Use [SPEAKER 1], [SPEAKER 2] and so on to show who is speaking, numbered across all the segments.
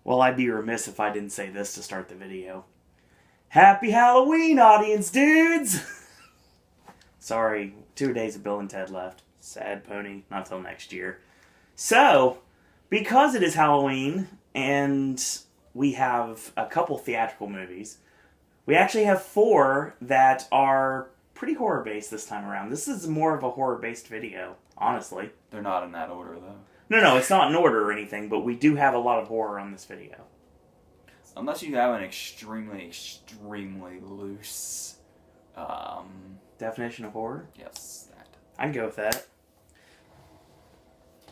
[SPEAKER 1] Well, I'd be remiss if I didn't say this to start the video. Happy Halloween, audience dudes! Sorry, 2 days of Bill and Ted left. Sad pony, not till next year. So, because it is Halloween, and we have a couple theatrical movies, we actually have 4 that are pretty horror-based this time around. This is more of a horror-based video, honestly.
[SPEAKER 2] They're not in that order, though.
[SPEAKER 1] No, it's not in order or anything, but we do have a lot of horror on this video.
[SPEAKER 2] Unless you have an extremely, extremely loose...
[SPEAKER 1] Definition of horror?
[SPEAKER 2] Yes, that.
[SPEAKER 1] I'd go with that.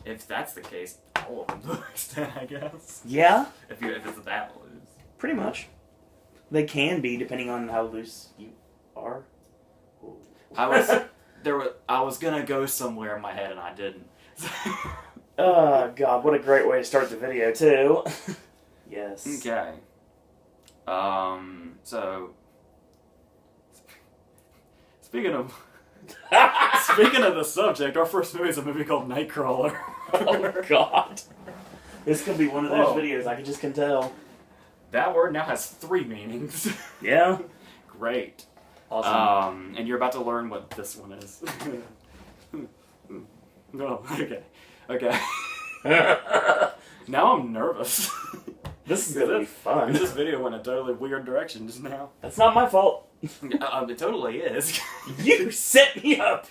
[SPEAKER 2] If that's the case, all of them to an extent, I guess.
[SPEAKER 1] Yeah?
[SPEAKER 2] If it's that loose.
[SPEAKER 1] Pretty much. They can be, depending on how loose you are.
[SPEAKER 2] I was gonna go somewhere in my head and I didn't.
[SPEAKER 1] Oh, God, what a great way to start the video, too. Yes.
[SPEAKER 2] Okay. So... Speaking of the subject, our first movie is a movie called Nightcrawler.
[SPEAKER 1] Oh, God. This could be one of those videos, I can tell.
[SPEAKER 2] That word now has 3 meanings.
[SPEAKER 1] Yeah?
[SPEAKER 2] Great.
[SPEAKER 1] Awesome.
[SPEAKER 2] And you're about to learn what this one is. No, okay. Now I'm nervous.
[SPEAKER 1] This is gonna be fun.
[SPEAKER 2] This video went a totally weird direction just now.
[SPEAKER 1] That's not my fault.
[SPEAKER 2] It totally is.
[SPEAKER 1] You set me up!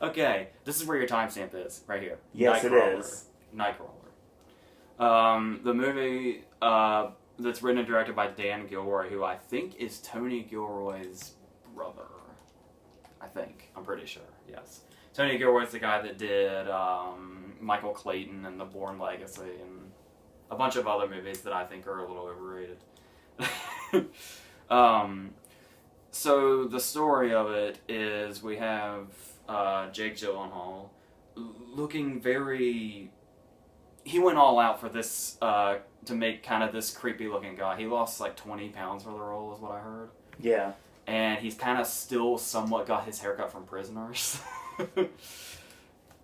[SPEAKER 2] Okay, this is where your timestamp is, right here.
[SPEAKER 1] Yes, it is.
[SPEAKER 2] Nightcrawler. The movie that's written and directed by Dan Gilroy, who I think is Tony Gilroy's brother. I'm pretty sure, yes. Tony Gilroy's the guy that did Michael Clayton and The Bourne Legacy and a bunch of other movies that I think are a little overrated. So the story of it is we have Jake Gyllenhaal looking very... He went all out for this, to make kind of this creepy looking guy. He lost like 20 pounds for the role is what I heard.
[SPEAKER 1] Yeah.
[SPEAKER 2] And he's kind of still somewhat got his haircut from Prisoners.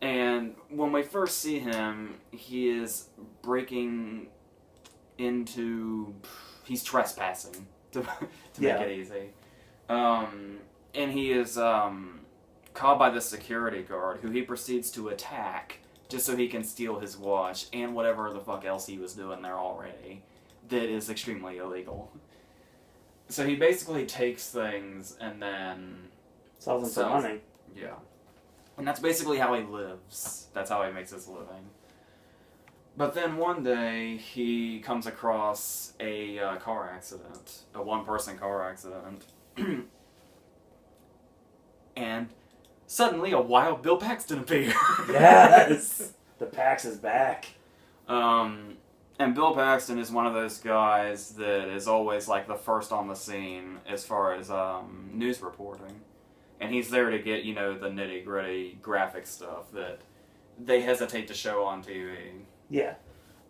[SPEAKER 2] And when we first see him, he is breaking into... He's trespassing, to make it easy. And he is caught by the security guard, who he proceeds to attack just so he can steal his watch and whatever the fuck else he was doing there already that is extremely illegal. So he basically takes things and then...
[SPEAKER 1] Sells them for money.
[SPEAKER 2] Yeah. And that's basically how he lives. That's how he makes his living. But then one day, he comes across a car accident. A one-person car accident. And suddenly, a wild Bill Paxton appears.
[SPEAKER 1] Yes! The Pax is back.
[SPEAKER 2] And Bill Paxton is one of those guys that is always like the first on the scene as far as news reporting. And he's there to get, you know, the nitty-gritty graphic stuff that they hesitate to show on TV.
[SPEAKER 1] Yeah.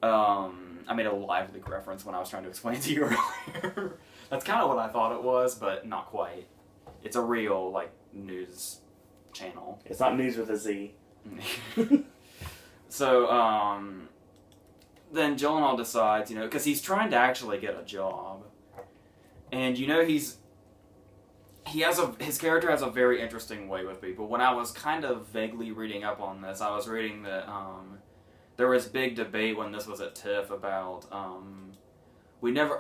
[SPEAKER 2] I made a live leak reference when I was trying to explain to you earlier. That's kind of what I thought it was, but not quite. It's a real, like, news channel.
[SPEAKER 1] It's not news with a Z.
[SPEAKER 2] So, then Gyllenhaal decides, you know, because he's trying to actually get a job. And, you know, his character has a very interesting way with people. When I was kind of vaguely reading up on this, I was reading that, there was big debate when this was at TIFF about,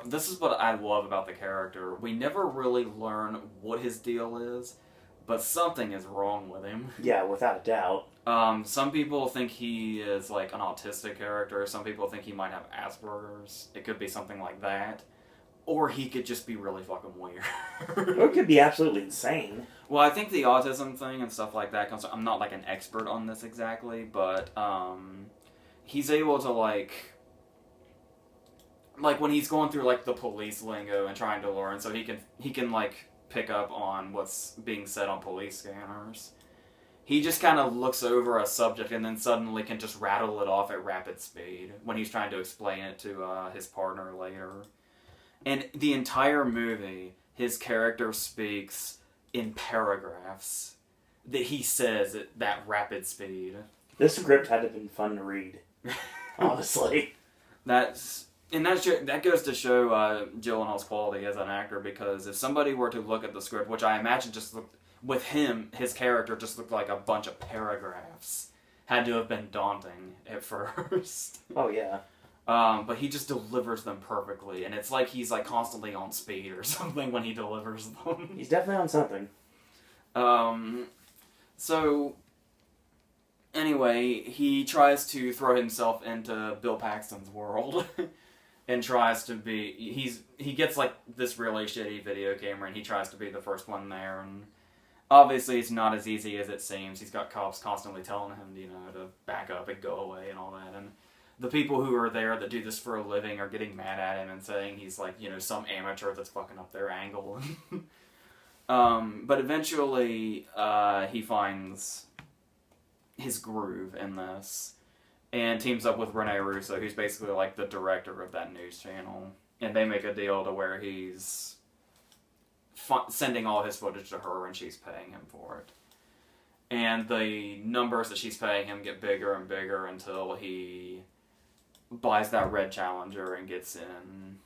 [SPEAKER 2] this is what I love about the character. We never really learn what his deal is, but something is wrong with him.
[SPEAKER 1] Yeah, without a doubt.
[SPEAKER 2] Some people think he is like an autistic character. Some people think he might have Asperger's. It could be something like that. Or he could just be really fucking weird.
[SPEAKER 1] Or it could be absolutely insane.
[SPEAKER 2] Well, I think the autism thing and stuff like that comes... I'm not like an expert on this exactly, but he's able to like when he's going through like the police lingo and trying to learn, so he can like pick up on what's being said on police scanners. He just kind of looks over a subject and then suddenly can just rattle it off at rapid speed when he's trying to explain it to his partner later. And the entire movie, his character speaks in paragraphs that he says at that rapid speed.
[SPEAKER 1] This script had to have been fun to read. Honestly.
[SPEAKER 2] And that goes to show Gyllenhaal's quality as an actor, because if somebody were to look at the script, which I imagine just looked, with him, his character just looked like a bunch of paragraphs, had to have been daunting at first.
[SPEAKER 1] Oh, yeah.
[SPEAKER 2] But he just delivers them perfectly, and it's like he's like constantly on speed or something when he delivers them.
[SPEAKER 1] He's definitely on something.
[SPEAKER 2] So, anyway, he tries to throw himself into Bill Paxton's world. And tries to be, he gets like this really shitty video camera, and he tries to be the first one there, and obviously it's not as easy as it seems. He's got cops constantly telling him, to back up and go away and all that, and the people who are there that do this for a living are getting mad at him and saying he's like, some amateur that's fucking up their angle. But eventually, he finds his groove in this, and teams up with Rene Russo, who's basically like the director of that news channel. And they make a deal to where he's sending all his footage to her, and she's paying him for it. And the numbers that she's paying him get bigger and bigger until he buys that red Challenger and gets in.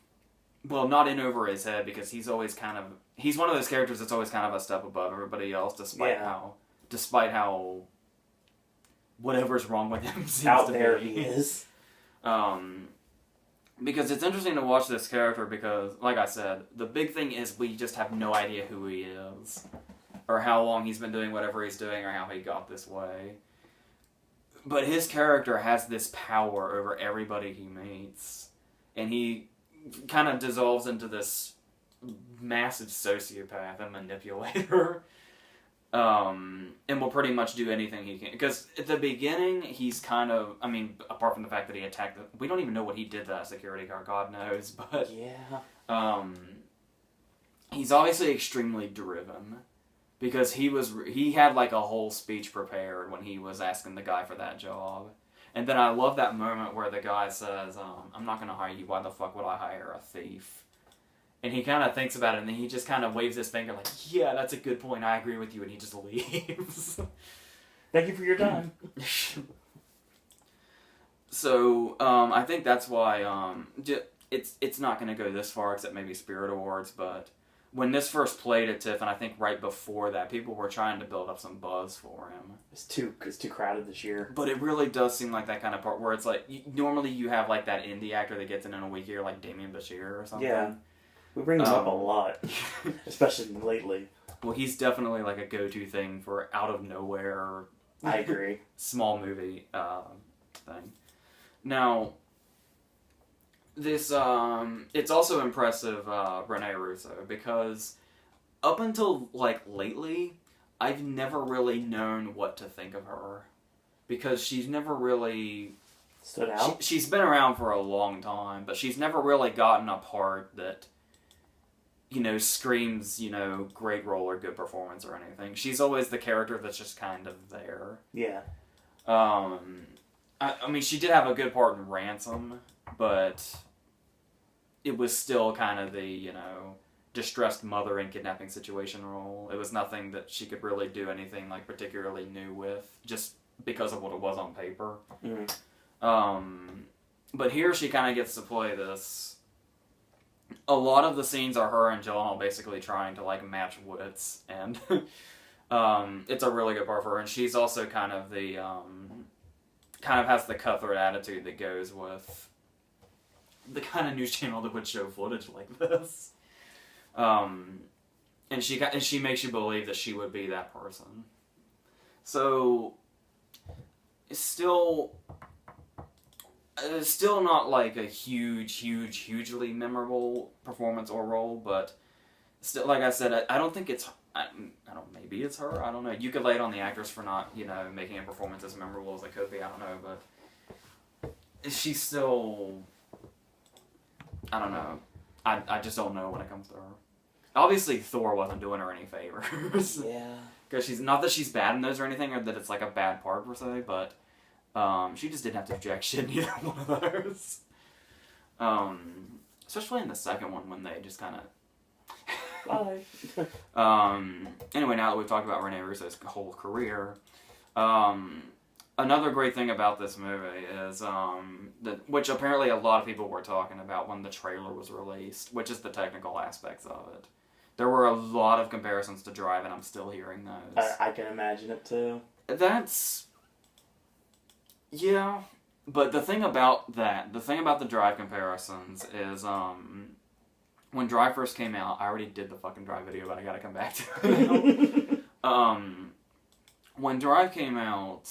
[SPEAKER 2] Well, not in over his head, because he's always he's one of those characters that's always kind of a step above everybody else, despite how whatever's wrong with him seems
[SPEAKER 1] out
[SPEAKER 2] to
[SPEAKER 1] there
[SPEAKER 2] be.
[SPEAKER 1] He is.
[SPEAKER 2] Because it's interesting to watch this character, because, like I said, the big thing is we just have no idea who he is, or how long he's been doing whatever he's doing, or how he got this way. But his character has this power over everybody he meets, and he kind of dissolves into this massive sociopath and manipulator. And will pretty much do anything he can. Because at the beginning, he's kind of, apart from the fact that he attacked we don't even know what he did to that security guard, God knows, but...
[SPEAKER 1] Yeah.
[SPEAKER 2] He's obviously extremely driven. Because he had like a whole speech prepared when he was asking the guy for that job. And then I love that moment where the guy says, I'm not going to hire you, why the fuck would I hire a thief? And he kind of thinks about it, and then he just kind of waves his finger like, yeah, that's a good point, I agree with you, and he just leaves.
[SPEAKER 1] Thank you for your time.
[SPEAKER 2] So, I think that's why, it's not going to go this far, except maybe Spirit Awards, but when this first played at TIFF, and I think right before that, people were trying to build up some buzz for him.
[SPEAKER 1] It's too crowded this year.
[SPEAKER 2] But it really does seem like that kind of part where it's like, normally you have like that indie actor that gets in a week year, like Damien Bashir or something.
[SPEAKER 1] Yeah. We bring him up a lot, especially lately.
[SPEAKER 2] Well, he's definitely like a go-to thing for out of nowhere.
[SPEAKER 1] I agree.
[SPEAKER 2] Small movie thing. Now, this it's also impressive, Rene Russo, because up until like lately, I've never really known what to think of her, because she's never really
[SPEAKER 1] stood out.
[SPEAKER 2] She's been around for a long time, but she's never really gotten a part that, screams, great role or good performance or anything. She's always the character that's just kind of there.
[SPEAKER 1] Yeah.
[SPEAKER 2] She did have a good part in Ransom, but it was still kind of the, distressed mother in kidnapping situation role. It was nothing that she could really do anything, like, particularly new with, just because of what it was on paper.
[SPEAKER 1] Mm-hmm.
[SPEAKER 2] But here she kind of gets to play this. A lot of the scenes are her and Gyllenhaal basically trying to, like, match wits, and it's a really good part for her, and she's also kind of the, has the cutthroat attitude that goes with the kind of news channel that would show footage like this. And she makes you believe that she would be that person. So, it's still not like a hugely memorable performance or role, but still, like I said, I don't think it's, I don't, maybe it's her, I don't know. You could lay it on the actress for not, making a performance as memorable as it could be, I don't know, but she's still, I don't know. I just don't know when it comes to her. Obviously, Thor wasn't doing her any favors.
[SPEAKER 1] Yeah.
[SPEAKER 2] Because she's, not that she's bad in those or anything, or that it's like a bad part per se, but she just didn't have to project shit in either one of those. Especially in the second one when they just kind of...
[SPEAKER 1] Bye.
[SPEAKER 2] Anyway, now that we've talked about Rene Russo's whole career, Another great thing about this movie is, which apparently a lot of people were talking about when the trailer was released, which is the technical aspects of it. There were a lot of comparisons to Drive, and I'm still hearing those.
[SPEAKER 1] I can imagine it too.
[SPEAKER 2] Yeah, but the thing about the Drive comparisons is, when Drive first came out, I already did the fucking Drive video, but I gotta come back to it now. When Drive came out,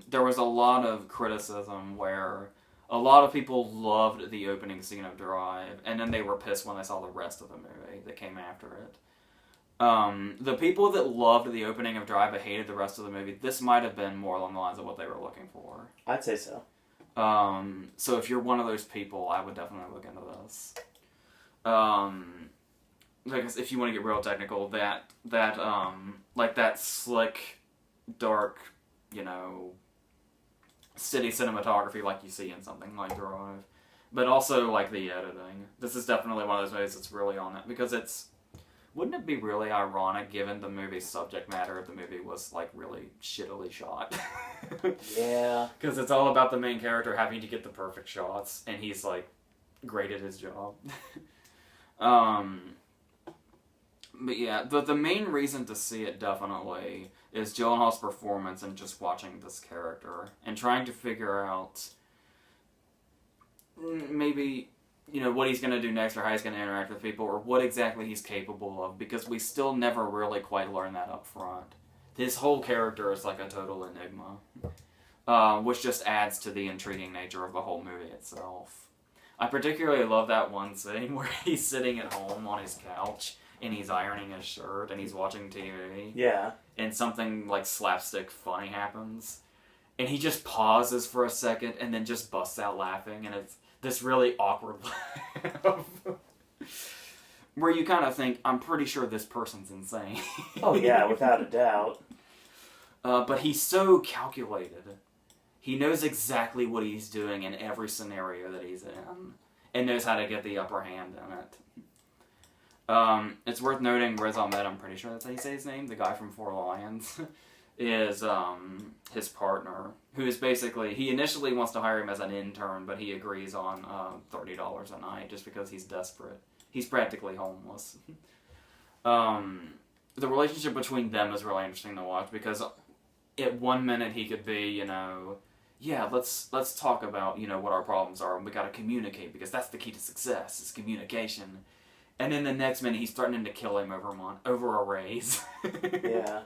[SPEAKER 2] there was a lot of criticism where a lot of people loved the opening scene of Drive, and then they were pissed when they saw the rest of the movie that came after it. The people that loved the opening of Drive but hated the rest of the movie, this might have been more along the lines of what they were looking for.
[SPEAKER 1] I'd say so.
[SPEAKER 2] So if you're one of those people, I would definitely look into this. Because if you want to get real technical, that slick, dark, city cinematography like you see in something like Drive, but also like the editing. This is definitely one of those movies that's really on it, because wouldn't it be really ironic, given the movie's subject matter, if the movie was like really shittily shot?
[SPEAKER 1] Yeah.
[SPEAKER 2] Because it's all about the main character having to get the perfect shots, and he's like great at his job. But yeah, the main reason to see it definitely is Gyllenhaal's performance and just watching this character and trying to figure out maybe, what he's going to do next, or how he's going to interact with people, or what exactly he's capable of, because we still never really quite learn that up front. His whole character is like a total enigma, which just adds to the intriguing nature of the whole movie itself. I particularly love that one scene where he's sitting at home on his couch and he's ironing his shirt and he's watching TV.
[SPEAKER 1] Yeah. And
[SPEAKER 2] something like slapstick funny happens. And he just pauses for a second and then just busts out laughing, and it's this really awkward laugh. Where you kind of think, I'm pretty sure this person's insane.
[SPEAKER 1] Oh yeah, without a doubt.
[SPEAKER 2] But he's so calculated. He knows exactly what he's doing in every scenario that he's in, and knows how to get the upper hand in it. It's worth noting Riz Ahmed, I'm pretty sure that's how you say his name, the guy from Four Lions, is his partner, who is basically, he initially wants to hire him as an intern, but he agrees on $30 a night just because he's desperate. He's practically homeless. The relationship between them is really interesting to watch, because at one minute he could be, yeah, let's talk about, what our problems are, and we gotta communicate, because that's the key to success, is communication. And then the next minute, he's threatening to kill him over a raise.
[SPEAKER 1] Yeah.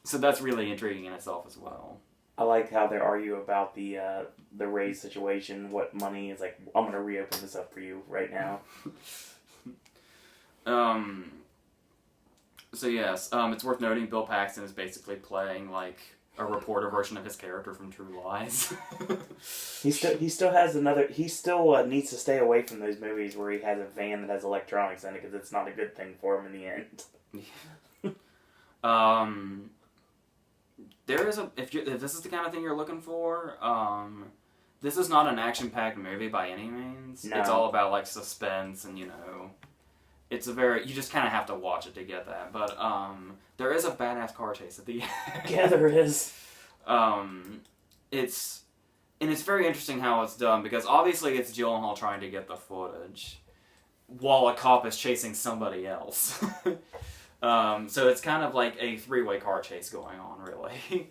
[SPEAKER 2] So that's really intriguing in itself as well.
[SPEAKER 1] I like how they argue about the raise situation. What money is like? I'm gonna reopen this up for you right now.
[SPEAKER 2] So yes, it's worth noting Bill Paxton is basically playing like a reporter version of his character from True Lies.
[SPEAKER 1] He still needs to stay away from those movies where he has a van that has electronics in it, because it's not a good thing for him in the end. If this is the kind of thing you're looking for, this is not an action-packed movie by any means. No. It's all about like suspense and it's you just kind of have to watch it to get that. But there is a badass car chase at the end. Yeah, there is.
[SPEAKER 2] It's very interesting how it's done, because obviously it's Gyllenhaal trying to get the footage while a cop is chasing somebody else. So it's kind of like a three-way car chase going on, really.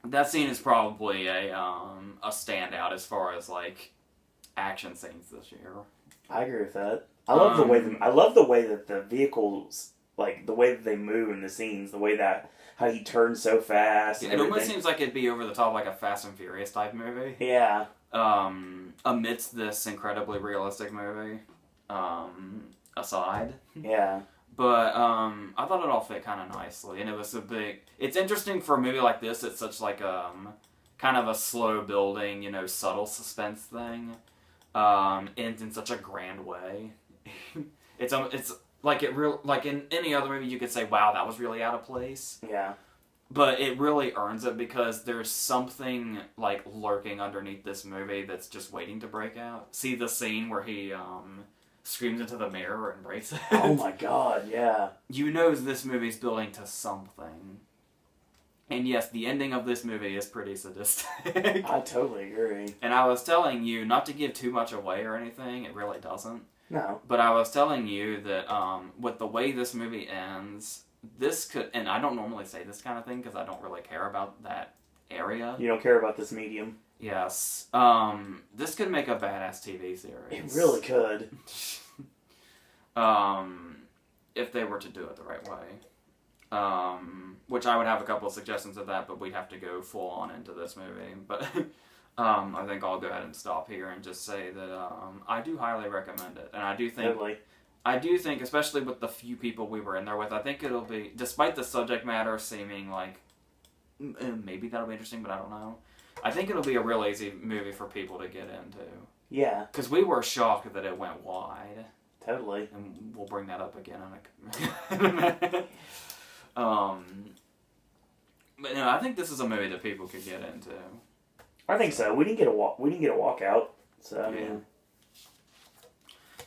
[SPEAKER 2] That scene is probably a standout as far as like action scenes this year.
[SPEAKER 1] I agree with that. I love the way that the vehicles, like the way that they move in the scenes, the way that how he turns so fast.
[SPEAKER 2] Yeah, it almost seems like it'd be over the top, like a Fast and Furious type movie.
[SPEAKER 1] Yeah.
[SPEAKER 2] Amidst this incredibly realistic movie, aside.
[SPEAKER 1] Yeah.
[SPEAKER 2] But I thought it all fit kind of nicely, and it was it's interesting for a movie like this. It's such like kind of a slow building, subtle suspense thing. Ends in such a grand way. It's like like in any other movie you could say, wow, that was really out of place.
[SPEAKER 1] Yeah.
[SPEAKER 2] But it really earns it, because there's something like lurking underneath this movie that's just waiting to break out. See the scene where he screams into the mirror and breaks it.
[SPEAKER 1] Oh my god, yeah.
[SPEAKER 2] You know this movie's building to something. And yes, the ending of this movie is pretty sadistic.
[SPEAKER 1] I totally agree.
[SPEAKER 2] And I was telling you, not to give too much away or anything, it really doesn't.
[SPEAKER 1] No.
[SPEAKER 2] But I was telling you that with the way this movie ends, this could, and I don't normally say this kind of thing because I don't really care about that area.
[SPEAKER 1] You don't care about this medium?
[SPEAKER 2] Yes. This could make a badass TV series.
[SPEAKER 1] It really could.
[SPEAKER 2] If they were to do it the right way. Which I would have a couple of suggestions of that, but we'd have to go full on into this movie. But I think I'll go ahead and stop here and just say that I do highly recommend it. And I do think...
[SPEAKER 1] Totally.
[SPEAKER 2] I do think, especially with the few people we were in there with, I think it'll be, despite the subject matter seeming like, maybe that'll be interesting, but I don't know. I think it'll be a real easy movie for people to get into.
[SPEAKER 1] Yeah.
[SPEAKER 2] Because we were shocked that it went wide.
[SPEAKER 1] Totally.
[SPEAKER 2] And we'll bring that up again in a minute. But no, I think this is a movie that people could get into.
[SPEAKER 1] I think so. We didn't get a walkout, so I mean,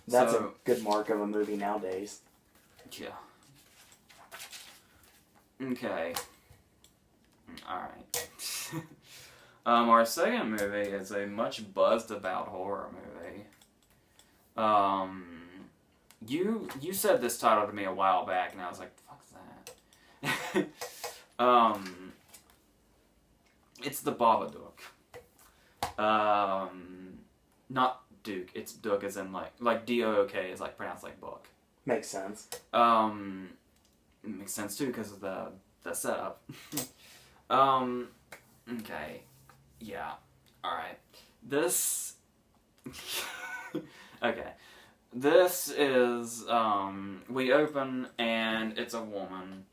[SPEAKER 1] that's a good mark of a movie nowadays.
[SPEAKER 2] Yeah. Okay. All right. Our second movie is a much buzzed about horror movie. You said this title to me a while back, and I was like, "Fuck's that." It's the Babadook. Not Duke. It's Dook, as in like D-O-O-K is like pronounced like book.
[SPEAKER 1] Makes sense.
[SPEAKER 2] It makes sense too because of the setup. Okay. Yeah. Alright. This... okay. This is, we open and it's a woman.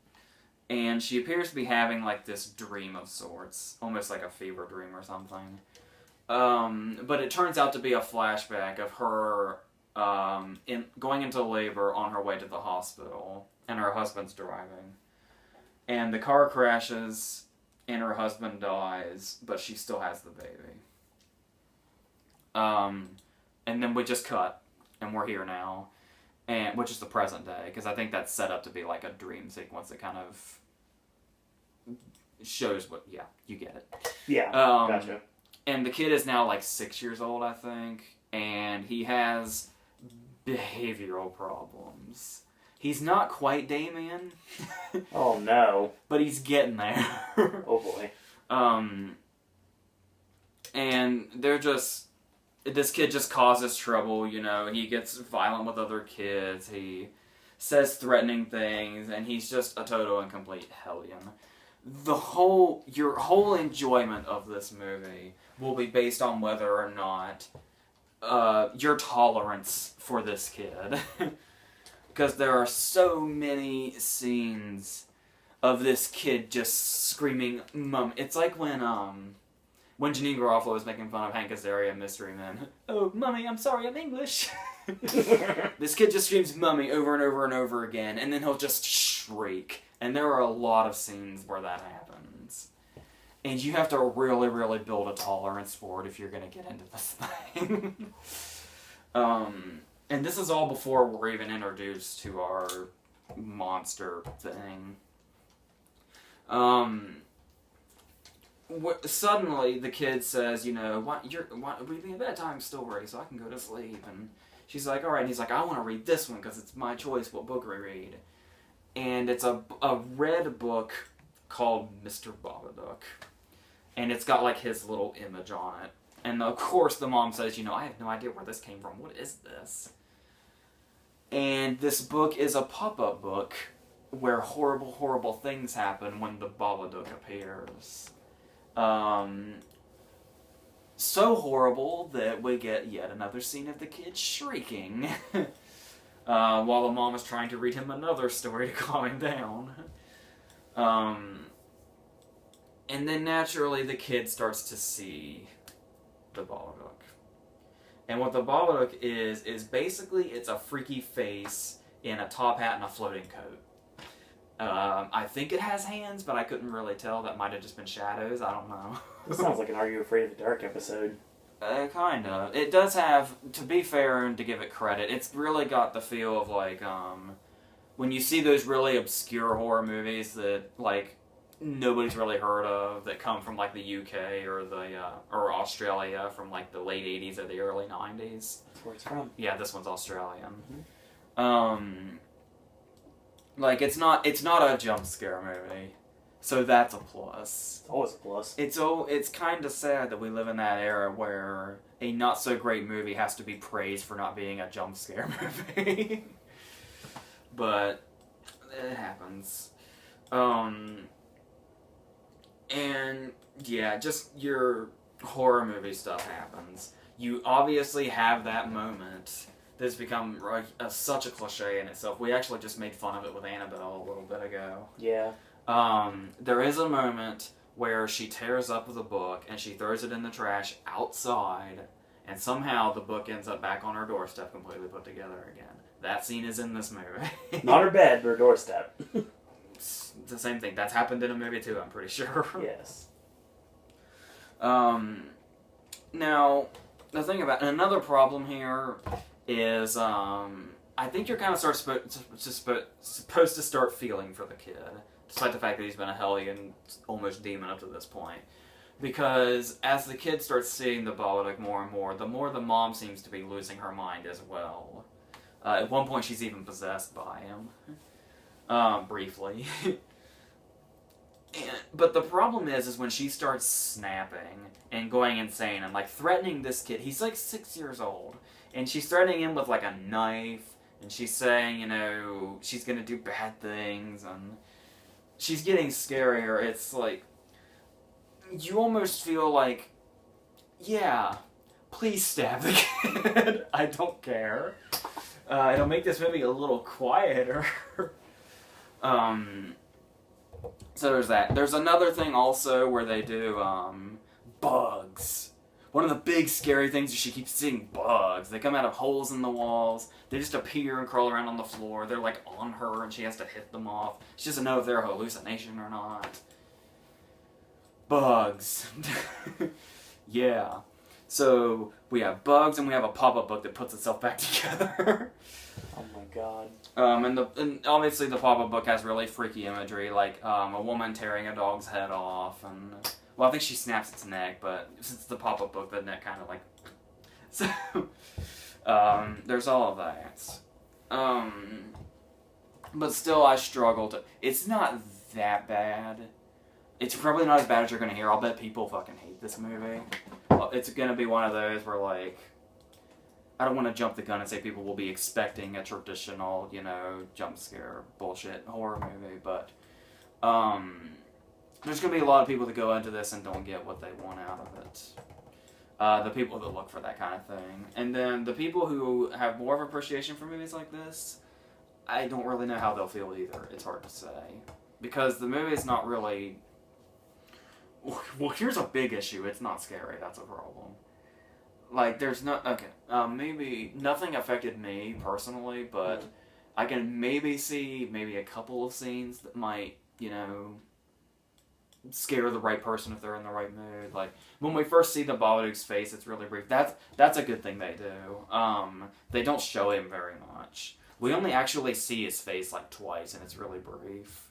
[SPEAKER 2] And she appears to be having like this dream of sorts. Almost like a fever dream or something. But it turns out to be a flashback of her going into labor on her way to the hospital. And her husband's driving. And the car crashes... and her husband dies, but she still has the baby. And then we just cut, and we're here now, and which is the present day, because I think that's set up to be like a dream sequence that kind of shows what, yeah, you get it.
[SPEAKER 1] Yeah, gotcha.
[SPEAKER 2] And the kid is now like 6 years old, I think, and he has behavioral problems. He's not quite Damien.
[SPEAKER 1] Oh no.
[SPEAKER 2] But he's getting there.
[SPEAKER 1] Oh boy.
[SPEAKER 2] And they're just... this kid just causes trouble, you know. He gets violent with other kids. He says threatening things. And he's just a total and complete hellion. Your whole enjoyment of this movie will be based on whether or not your tolerance for this kid. Because there are so many scenes of this kid just screaming, "Mum!" It's like when Janine Garofalo was making fun of Hank Azaria in Mystery Men. "Oh, Mummy, I'm sorry, I'm English." This kid just screams "Mummy" over and over and over again, and then he'll just shriek. And there are a lot of scenes where that happens. And you have to really, really build a tolerance for it if you're going to get into this thing. And this is all before we're even introduced to our monster thing. Suddenly, the kid says, you know, read me a bedtime story so I can go to sleep. And she's like, alright. And he's like, I want to read this one because it's my choice what book we read. And it's a red book called Mr. Babadook. And it's got like his little image on it. And of course the mom says, you know, I have no idea where this came from. What is this? And this book is a pop-up book where horrible, horrible things happen when the Babadook appears. So horrible that we get yet another scene of the kid shrieking while the mom is trying to read him another story to calm him down. And then naturally the kid starts to see the Babadook. And what the Babadook is basically it's a freaky face in a top hat and a floating coat. I think it has hands, but I couldn't really tell. That might have just been shadows. I don't know.
[SPEAKER 1] This sounds like an Are You Afraid of the Dark episode.
[SPEAKER 2] Kind of. It does have, to be fair and to give it credit, it's really got the feel of like, when you see those really obscure horror movies that, like, nobody's really heard of, that come from, like, the UK or or Australia from, like, the late 80s or the early 90s.
[SPEAKER 1] That's where it's from.
[SPEAKER 2] Yeah, this one's Australian.
[SPEAKER 1] Mm-hmm.
[SPEAKER 2] Like, it's not a jump scare movie. So that's a plus.
[SPEAKER 1] It's always a plus.
[SPEAKER 2] It's kind of sad that we live in that era where a not-so-great movie has to be praised for not being a jump scare movie. But it happens. And, yeah, just your horror movie stuff happens. You obviously have that moment that's become such a cliche in itself. We actually just made fun of it with Annabelle a little bit ago.
[SPEAKER 1] Yeah.
[SPEAKER 2] There is a moment where she tears up the book and she throws it in the trash outside, and somehow the book ends up back on her doorstep completely put together again. That scene is in this movie.
[SPEAKER 1] Not her bed, but her doorstep.
[SPEAKER 2] It's the same thing. That's happened in a movie too, I'm pretty sure.
[SPEAKER 1] Yes.
[SPEAKER 2] Now, the thing about another problem here is, I think you're kind of supposed to start feeling for the kid, despite the fact that he's been a hellion, almost demon up to this point. Because as the kid starts seeing the Babadook more and more the mom seems to be losing her mind as well. At one point, she's even possessed by him, briefly. But the problem is when she starts snapping and going insane and, like, threatening this kid. He's, like, 6 years old. And she's threatening him with, like, a knife. And she's saying, you know, she's gonna do bad things. And she's getting scarier. It's, like, you almost feel like, yeah, please stab the kid. I don't care. It'll make this movie a little quieter. So there's that. There's another thing also where they do, bugs. One of the big scary things is she keeps seeing bugs. They come out of holes in the walls. They just appear and crawl around on the floor. They're, like, on her and she has to hit them off. She doesn't know if they're a hallucination or not. Bugs. Yeah. So, we have bugs and we have a pop-up book that puts itself back together.
[SPEAKER 1] Oh my god.
[SPEAKER 2] And obviously the pop-up book has really freaky imagery, like a woman tearing a dog's head off, and well, I think she snaps its neck, but since it's the pop-up book, the neck kind of like. So, there's all of that. But still, I struggle to. It's not that bad. It's probably not as bad as you're gonna hear. I'll bet people fucking hate this movie. It's gonna be one of those where, like, I don't want to jump the gun and say people will be expecting a traditional, you know, jump scare bullshit horror movie, but there's going to be a lot of people that go into this and don't get what they want out of it. The people that look for that kind of thing. And then the people who have more of appreciation for movies like this, I don't really know how they'll feel either. It's hard to say. Because the movie is not really... Well, here's a big issue. It's not scary. That's a problem. Like, there's no... Okay, maybe nothing affected me personally, but I can maybe see maybe a couple of scenes that might, you know, scare the right person if they're in the right mood. Like, when we first see the Babadook's face, it's really brief. That's a good thing they do. They don't show him very much. We only actually see his face, like, twice, and it's really brief.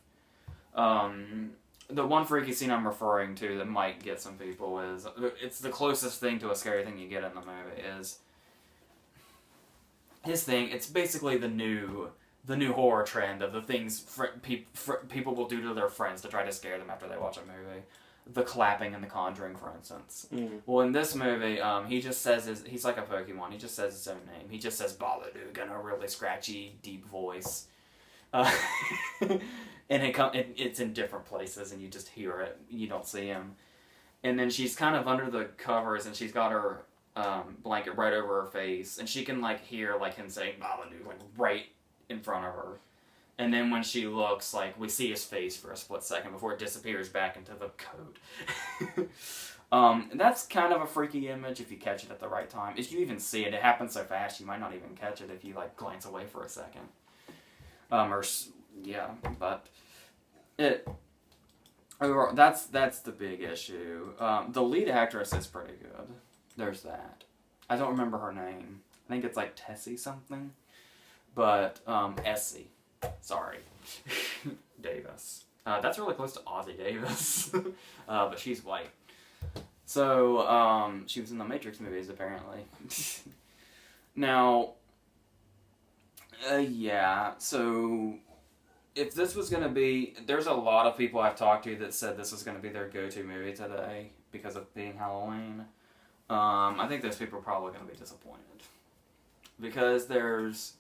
[SPEAKER 2] The one freaky scene I'm referring to that might get some people is, it's the closest thing to a scary thing you get in the movie, is his thing. It's basically the new horror trend of the things people will do to their friends to try to scare them after they watch a movie. The clapping in The Conjuring, for instance. Mm. Well, in this movie, he just says he's like a Pokemon. He just says his own name. He just says Babadook in a really scratchy, deep voice. And it's in different places, and you just hear it. You don't see him. And then she's kind of under the covers, and she's got her blanket right over her face, and she can, like, hear, like, him saying Babadook, like, right in front of her. And then when she looks, like, we see his face for a split second before it disappears back into the coat. That's kind of a freaky image if you catch it at the right time. If you even see it, it happens so fast you might not even catch it if you, like, glance away for a second. Yeah, but overall, that's the big issue. The lead actress is pretty good. there's that. I don't remember her name. I think it's like Tessie something. But, Essie. Sorry. Davis. That's really close to Ozzy Davis. But she's white. So, she was in the Matrix movies, apparently. Now, yeah, so, if this was going to be... There's a lot of people I've talked to that said this was going to be their go-to movie today because of being Halloween. I think those people are probably going to be disappointed. Because there's...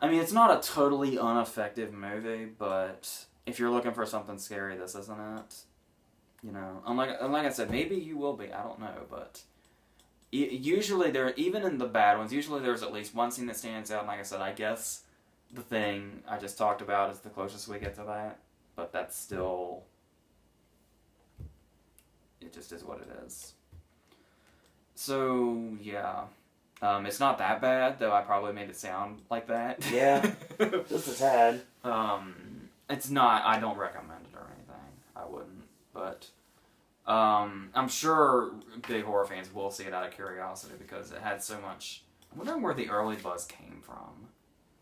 [SPEAKER 2] I mean, it's not a totally ineffective movie, but if you're looking for something scary, this isn't it. You know, and like I said, maybe you will be, I don't know, but usually even in the bad ones, usually there's at least one scene that stands out, and like I said, I guess the thing I just talked about is the closest we get to that, but that's still, it just is what it is. So, yeah. It's not that bad, though I probably made it sound like that.
[SPEAKER 1] Yeah, just a tad.
[SPEAKER 2] It's not, I don't recommend it or anything. I wouldn't, but I'm sure big horror fans will see it out of curiosity because it had so much... I'm wondering where the early buzz came from.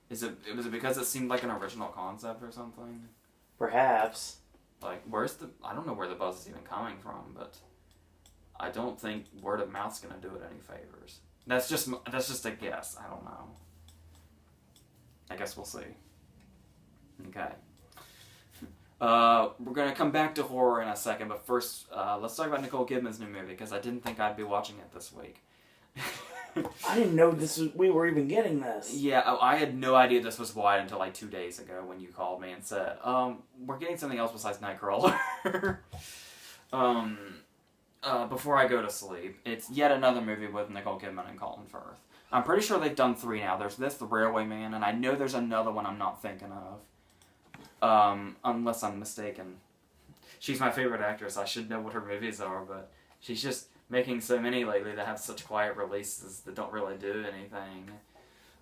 [SPEAKER 2] Was it because it seemed like an original concept or something? Perhaps. Like, I don't know where the buzz is even coming from, but I don't think word of mouth's gonna do it any favors. That's just a guess. I don't know. I guess we'll see. Okay. We're going to come back to horror in a second, but first, let's talk about Nicole Kidman's new movie, because I didn't think I'd be watching it this week.
[SPEAKER 1] I didn't know we were even getting this.
[SPEAKER 2] Yeah, I had no idea this was wide until like 2 days ago when you called me and said, we're getting something else besides Nightcrawler. Before I Go to Sleep. It's yet another movie with Nicole Kidman and Colin Firth. I'm pretty sure they've done 3 now. There's this, The Railway Man, and I know there's another one I'm not thinking of. Unless I'm mistaken. She's my favorite actress. I should know what her movies are, but she's just making so many lately that have such quiet releases that don't really do anything.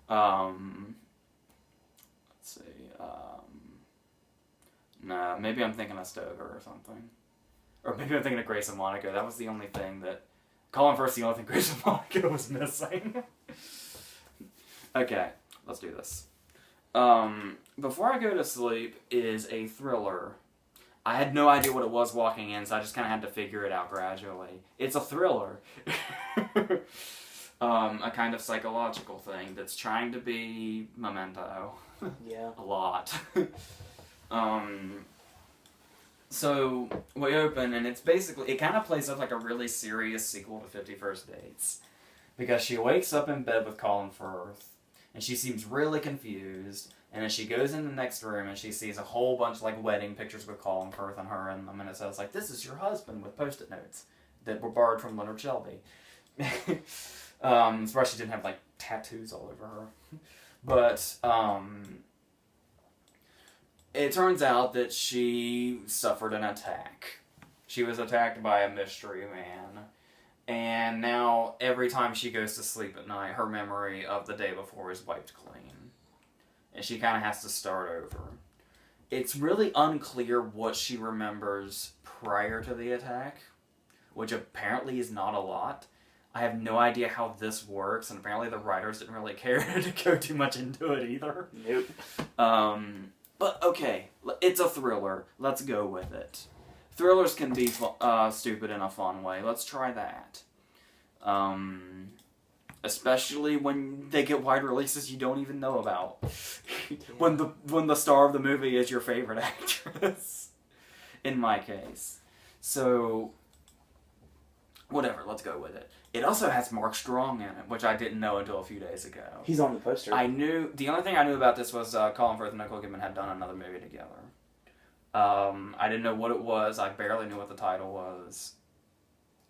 [SPEAKER 2] Let's see. Nah, maybe I'm thinking of Stover or something. Or maybe I'm thinking of Grace and Monaco. That was the only thing that... Colin Firth's the only thing Grace and Monaco was missing. Okay, let's do this. Before I Go to Sleep is a thriller. I had no idea what it was walking in, so I just kind of had to figure it out gradually. It's a thriller. A kind of psychological thing that's trying to be Memento.
[SPEAKER 1] Yeah.
[SPEAKER 2] A lot. So, we open, and it's basically, it kind of plays up like a really serious sequel to 50 First Dates. Because she wakes up in bed with Colin Firth, and she seems really confused, and as she goes in the next room, and she sees a whole bunch of, like, wedding pictures with Colin Firth and her in them, and it says, like, this is your husband, with Post-it notes that were borrowed from Leonard Shelby. As far as she didn't have, like, tattoos all over her. But, it turns out that she suffered an attack. She was attacked by a mystery man. And now, every time she goes to sleep at night, her memory of the day before is wiped clean. And she kind of has to start over. It's really unclear what she remembers prior to the attack, which apparently is not a lot. I have no idea how this works, and apparently the writers didn't really care to go too much into it either.
[SPEAKER 1] Nope.
[SPEAKER 2] But, okay, it's a thriller. Let's go with it. Thrillers can be stupid in a fun way. Let's try that. Especially when they get wide releases you don't even know about. When the star of the movie is your favorite actress. In my case. So, whatever, let's go with it. It also has Mark Strong in it, which I didn't know until a few days ago.
[SPEAKER 1] He's on the poster.
[SPEAKER 2] The only thing I knew about this was Colin Firth and Nicole Kidman had done another movie together. I didn't know what it was. I barely knew what the title was.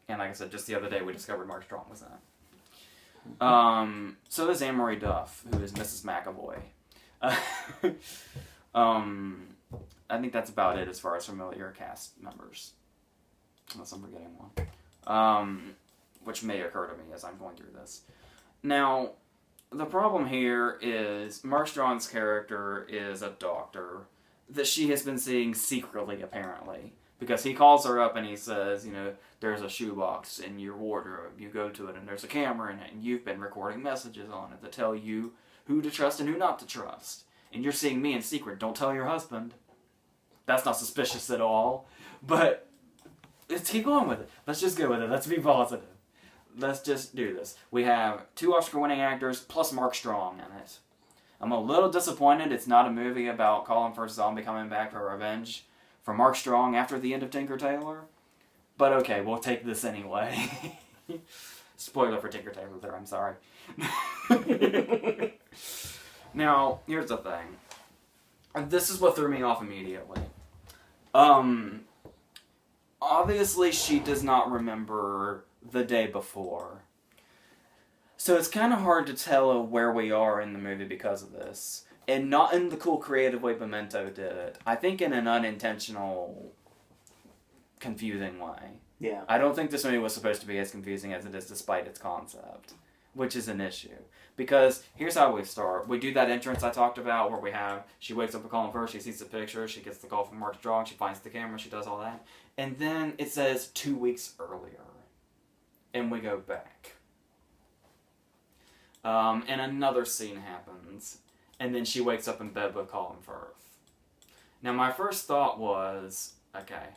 [SPEAKER 2] And like I said, just the other day we discovered Mark Strong was in it. So there's Anne-Marie Duff, who is Mrs. McAvoy. I think that's about it as far as familiar cast members. Unless I'm forgetting one. Which may occur to me as I'm going through this. Now, the problem here is Mark Strong's character is a doctor that she has been seeing secretly, apparently. Because he calls her up and he says, you know, there's a shoebox in your wardrobe. You go to it and there's a camera in it and you've been recording messages on it that tell you who to trust and who not to trust. And you're seeing me in secret. Don't tell your husband. That's not suspicious at all. But let's keep going with it. Let's just go with it. Let's be positive. Let's just do this. We have 2 Oscar-winning actors plus Mark Strong in it. I'm a little disappointed it's not a movie about Colin Firth's zombie coming back for revenge for Mark Strong after the end of Tinker Tailor. But okay, we'll take this anyway. Spoiler for Tinker Tailor there, I'm sorry. Now, here's the thing. This is what threw me off immediately. Obviously she does not remember the day before. So it's kind of hard to tell where we are in the movie because of this. And not in the cool creative way Memento did it. I think in an unintentional, confusing way.
[SPEAKER 1] Yeah.
[SPEAKER 2] I don't think this movie was supposed to be as confusing as it is despite its concept. Which is an issue. Because here's how we start. We do that entrance I talked about where we have, she wakes up with Colin Firth, she sees the picture, she gets the call from Mark Strong, she finds the camera, she does all that. And then it says 2 weeks earlier. And we go back. And another scene happens. And then she wakes up in bed with Colin Firth. Now my first thought was, okay,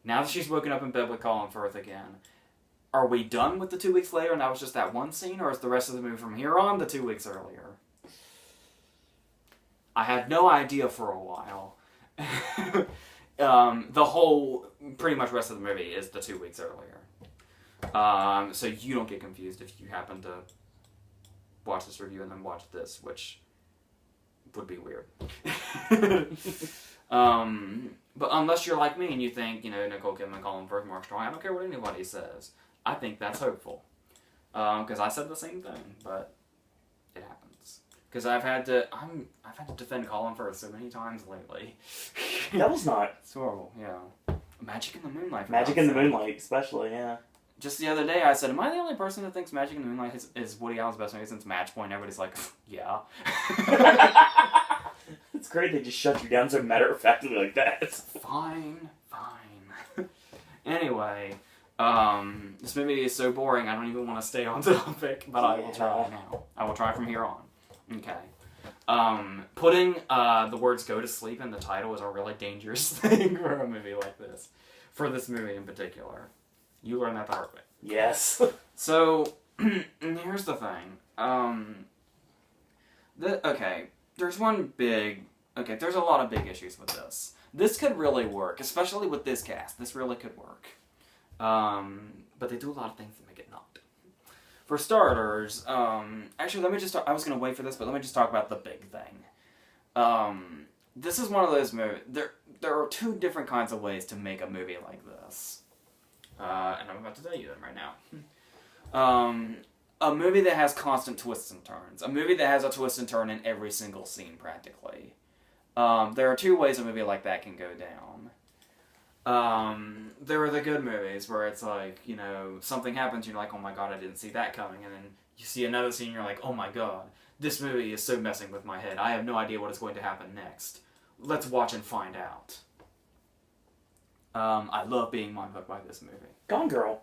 [SPEAKER 2] now that she's woken up in bed with Colin Firth again, are we done with the 2 weeks later and that was just that one scene, or is the rest of the movie from here on the 2 weeks earlier? I had no idea for a while. The whole, pretty much rest of the movie is the 2 weeks earlier. So you don't get confused if you happen to watch this review and then watch this, which would be weird. But unless you're like me and you think, you know, Nicole Kidman, Colin Firth, Mark Strong, I don't care what anybody says. I think that's hopeful. Because I said the same thing, but it happens. Because I've had to defend Colin Firth so many times lately.
[SPEAKER 1] That was not...
[SPEAKER 2] It's horrible, yeah. Magic in the Moonlight.
[SPEAKER 1] Magic in the Moonlight, especially, yeah.
[SPEAKER 2] Just the other day, I said, am I the only person that thinks Magic in the Moonlight is Woody Allen's best movie since Match Point? Everybody's like, yeah.
[SPEAKER 1] It's great they just shut you down so matter-of-factly like that.
[SPEAKER 2] Fine. Anyway, this movie is so boring, I don't even want to stay on topic, but I will try now. I will try from here on. Okay. Putting the words "go to sleep" in the title is a really dangerous thing for a movie like this. For this movie in particular. You learn that the hard way.
[SPEAKER 1] Yes.
[SPEAKER 2] So, here's the thing. There's there's a lot of big issues with this. This could really work, especially with this cast. This really could work. But they do a lot of things that make it not. For starters, actually, let me just talk, I was going to wait for this, but let me just talk about the big thing. This is one of those movies, there are 2 different kinds of ways to make a movie like this. And I'm about to tell you them right now. A movie that has constant twists and turns. A movie that has a twist and turn in every single scene, practically. There are 2 ways a movie like that can go down. There are the good movies where it's like, you know, something happens, you're like, oh my god, I didn't see that coming. And then you see another scene, you're like, oh my god, this movie is so messing with my head. I have no idea what is going to happen next. Let's watch and find out. I love being mind-fucked by this movie.
[SPEAKER 1] Gone Girl.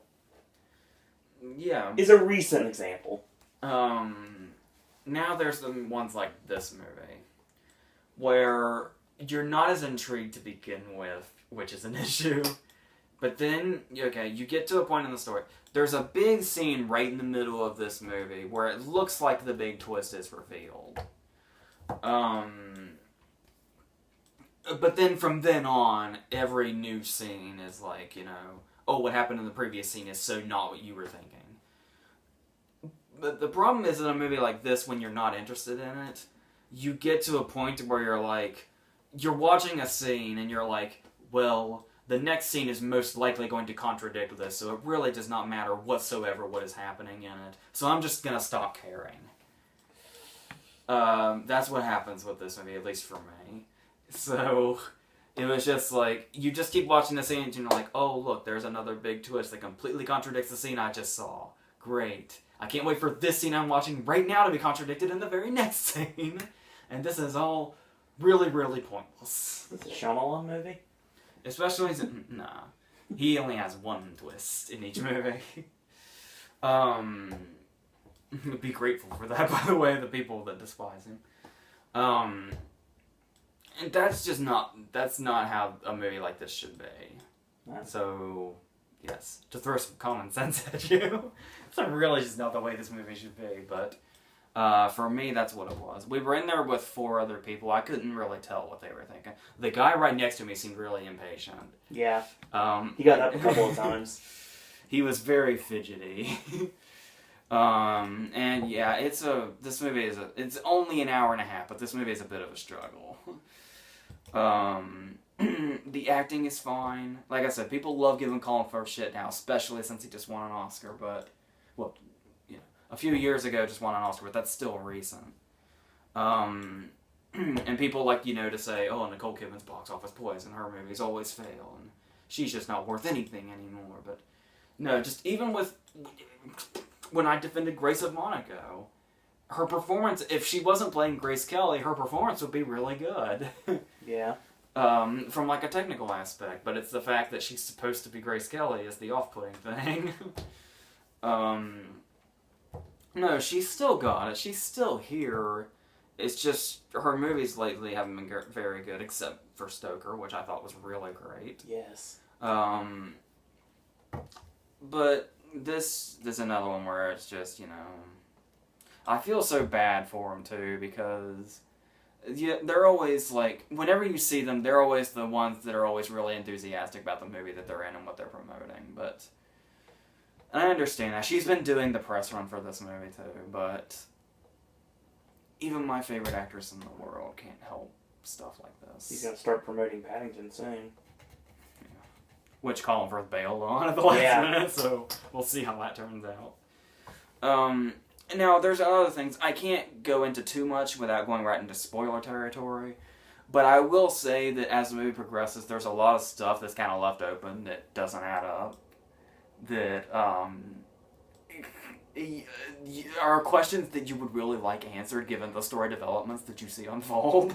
[SPEAKER 2] Yeah.
[SPEAKER 1] Is a recent example.
[SPEAKER 2] Now there's the ones like this movie, where you're not as intrigued to begin with, which is an issue. But then, okay, you get to a point in the story. There's a big scene right in the middle of this movie where it looks like the big twist is revealed. But then from then on, every new scene is like, you know, oh, what happened in the previous scene is so not what you were thinking. But the problem is in a movie like this, when you're not interested in it, you get to a point where you're like, you're watching a scene and you're like, well, the next scene is most likely going to contradict this, so it really does not matter whatsoever what is happening in it. So I'm just gonna stop caring. That's what happens with this movie, at least for me. So, it was just like, you just keep watching the scene and you're like, oh look, there's another big twist that completely contradicts the scene I just saw. Great. I can't wait for this scene I'm watching right now to be contradicted in the very next scene. And this is all really, really pointless.
[SPEAKER 1] Is this a Shyamalan movie?
[SPEAKER 2] Especially nah. He only has one twist in each movie. Be grateful for that, by the way, the people that despise him. And that's not how a movie like this should be. So, yes, to throw some common sense at you. It's really just not the way this movie should be, but for me, that's what it was. We were in there with 4 other people. I couldn't really tell what they were thinking. The guy right next to me seemed really impatient.
[SPEAKER 1] Yeah. He got up a couple of times.
[SPEAKER 2] He was very fidgety. And yeah, it's only an hour and a half, but this movie is a bit of a struggle. The acting is fine. Like I said, people love giving Colin Firth shit now, especially since he just won an Oscar, but, well, you know, a few years ago just won an Oscar, but that's still recent. And people like, to say, oh, Nicole Kidman's box office poison, her movies always fail, and she's just not worth anything anymore, but no, just even with, when I defended Grace of Monaco, her performance, if she wasn't playing Grace Kelly, her performance would be really good.
[SPEAKER 1] Yeah.
[SPEAKER 2] From like a technical aspect, but it's the fact that she's supposed to be Grace Kelly is the off-putting thing. No, she's still got it. She's still here. It's just her movies lately haven't been very good, except for Stoker, which I thought was really great.
[SPEAKER 1] Yes.
[SPEAKER 2] But this is another one where it's just, I feel so bad for them too, because they're always like, whenever you see them, they're always the ones that are always really enthusiastic about the movie that they're in and what they're promoting, but I understand that. She's been doing the press run for this movie too, but even my favorite actress in the world can't help stuff like this.
[SPEAKER 1] He's gonna start promoting Paddington soon.
[SPEAKER 2] Which Colin Firth bailed on at the last minute, so we'll see how that turns out. Now, there's other things. I can't go into too much without going right into spoiler territory, but I will say that as the movie progresses, there's a lot of stuff that's kind of left open that doesn't add up, that are questions that you would really like answered given the story developments that you see unfold,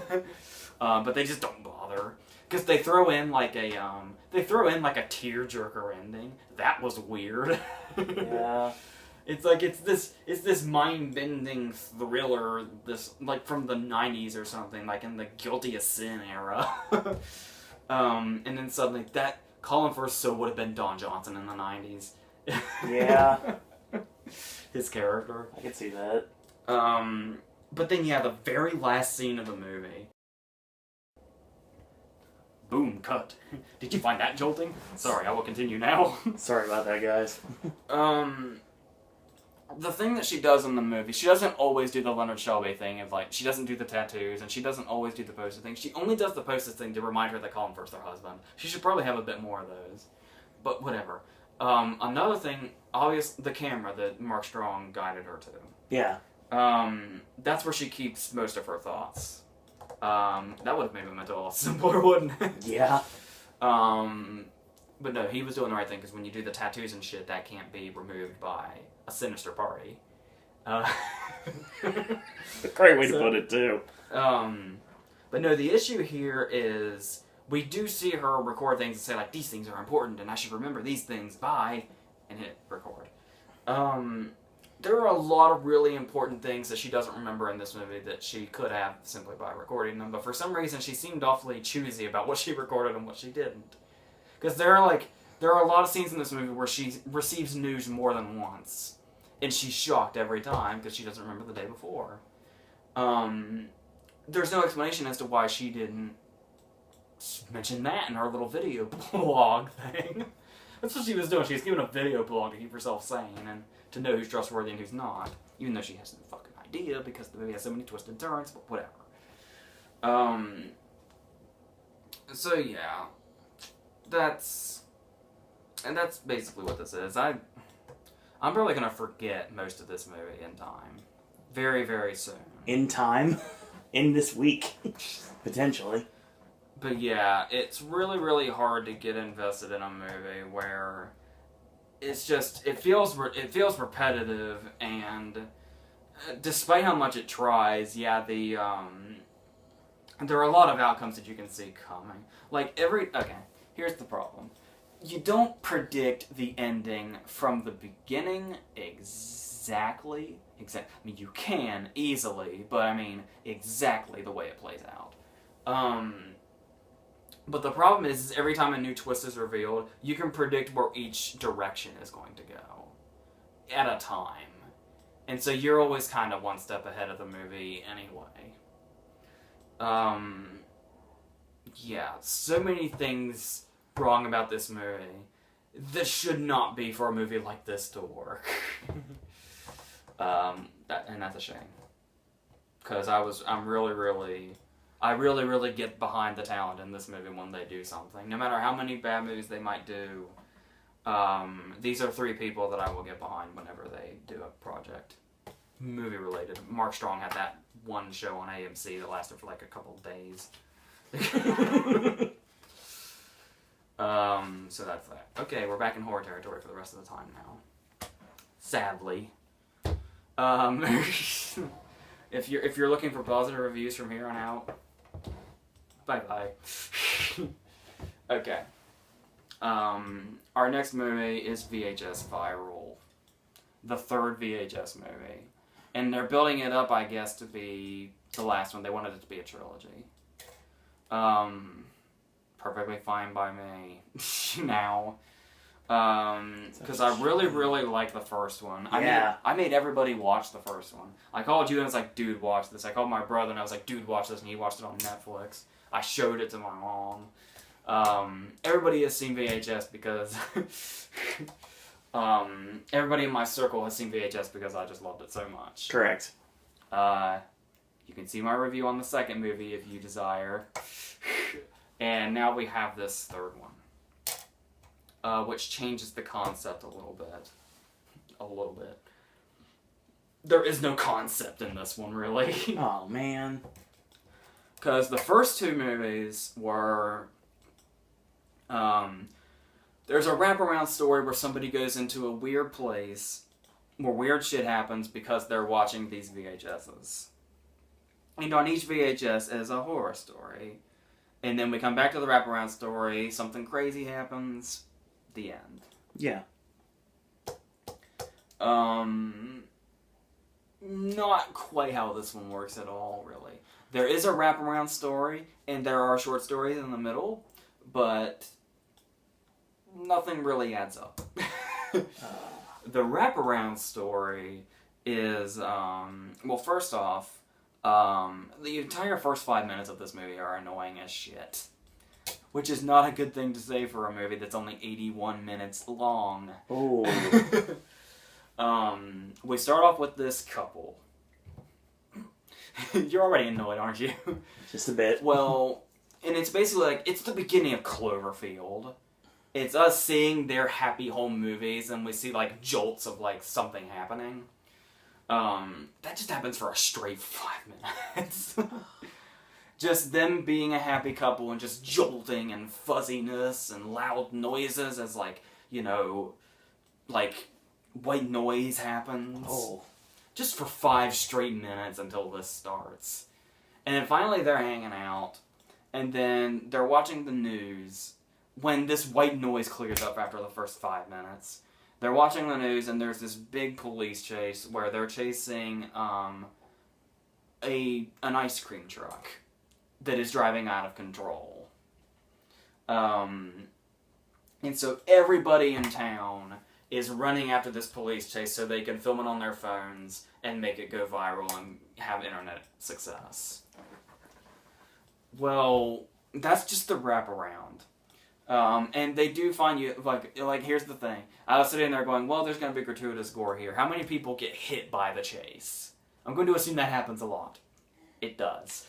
[SPEAKER 2] but they just don't bother. Because they throw in like a tearjerker ending. That was weird.
[SPEAKER 1] Yeah.
[SPEAKER 2] It's like it's this mind-bending thriller, this like from the 90s or something, like in the Guilty as Sin era. And then suddenly that Colin Firth so would have been Don Johnson in the 90s.
[SPEAKER 1] Yeah.
[SPEAKER 2] His character.
[SPEAKER 1] I can see that.
[SPEAKER 2] But then the very last scene of the movie. Boom, cut. Did you find that jolting? Sorry, I will continue now.
[SPEAKER 1] Sorry about that, guys.
[SPEAKER 2] The thing that she does in the movie, she doesn't always do the Leonard Shelby thing of like, she doesn't do the tattoos, and she doesn't always do the poster thing. She only does the poster thing to remind her that Colin Firth's her husband. She should probably have a bit more of those. But whatever. Another thing, obviously, the camera that Mark Strong guided her to.
[SPEAKER 1] Yeah.
[SPEAKER 2] That's where she keeps most of her thoughts. That would have made it a lot simpler, wouldn't it?
[SPEAKER 1] Yeah.
[SPEAKER 2] But no, he was doing the right thing, because when you do the tattoos and shit, that can't be removed by a sinister party.
[SPEAKER 1] A great way to put it, too.
[SPEAKER 2] But no, the issue here is, we do see her record things and say, like, these things are important, and I should remember these things by, and hit record. There are a lot of really important things that she doesn't remember in this movie that she could have simply by recording them, but for some reason she seemed awfully choosy about what she recorded and what she didn't. Because there are a lot of scenes in this movie where she receives news more than once, and she's shocked every time because she doesn't remember the day before. There's no explanation as to why she didn't mention that in her little video blog thing. That's what she was doing. She was giving a video blog to keep herself sane and to know who's trustworthy and who's not, even though she has no fucking idea because the movie has so many twists and turns, but whatever. So yeah, that's basically what this is. I'm probably gonna forget most of this movie in time, very, very soon. In time? In this week, potentially. But yeah, it's really, really hard to get invested in a movie where it's just, it feels repetitive, and despite how much it tries, there are a lot of outcomes that you can see coming. Like here's here's the problem. You don't predict the ending from the beginning exactly. I mean, you can easily, but I mean exactly the way it plays out. But the problem is every time a new twist is revealed, you can predict where each direction is going to go at a time. And so you're always kind of one step ahead of the movie anyway. Yeah, so many things wrong about this movie. This should not be for a movie like this to work. And that's a shame. Because I really, really get behind the talent in this movie when they do something. No matter how many bad movies they might do, these are three people that I will get behind whenever they do a project. Movie related. Mark Strong had that one show on AMC that lasted for like a couple of days. So that's that. Okay, we're back in horror territory for the rest of the time now. Sadly. If you're looking for positive reviews from here on out, bye-bye. Okay. Our next movie is VHS Viral. The third VHS movie. And they're building it up, I guess, to be the last one. They wanted it to be a trilogy. Perfectly fine by me now. Because I really, really like the first one. I made everybody watch the first one. I called you and I was like, dude, watch this. I called my brother and I was like, dude, watch this. And he watched it on Netflix. I showed it to my mom. Everybody has seen VHS because... everybody in my circle has seen VHS because I just loved it so much.
[SPEAKER 1] Correct.
[SPEAKER 2] You can see my review on the second movie if you desire. And now we have this third one. Which changes the concept a little bit. A little bit. There is no concept in this one, really.
[SPEAKER 1] Oh, man.
[SPEAKER 2] Because the first two movies were... there's a wraparound story where somebody goes into a weird place where weird shit happens because they're watching these VHSs. And on each VHS is a horror story. And then we come back to the wraparound story, something crazy happens, the end.
[SPEAKER 1] Yeah.
[SPEAKER 2] Not quite how this one works at all, really. There is a wraparound story, and there are short stories in the middle, but nothing really adds up. The wraparound story is, well, first off, the entire first 5 minutes of this movie are annoying as shit. Which is not a good thing to say for a movie that's only 81 minutes long.
[SPEAKER 1] Oh.
[SPEAKER 2] We start off with this couple. You're already annoyed, aren't you?
[SPEAKER 1] Just a bit.
[SPEAKER 2] Well, and it's basically like, it's the beginning of Cloverfield. It's us seeing their happy home movies, and we see, like, jolts of, like, something happening. That just happens for a straight 5 minutes. Just them being a happy couple and just jolting and fuzziness and loud noises as, like, you know, like, white noise happens.
[SPEAKER 1] Oh.
[SPEAKER 2] Just for 5 straight minutes until this starts. And then finally they're hanging out, and then they're watching the news when this white noise clears up after the first 5 minutes. They're watching the news, and there's this big police chase where they're chasing an ice cream truck that is driving out of control. And so everybody in town is running after this police chase so they can film it on their phones and make it go viral and have internet success. Well, that's just the wraparound. And they do find you, like, here's the thing. I was sitting there going, well, there's going to be gratuitous gore here. How many people get hit by the chase? I'm going to assume that happens a lot. It does.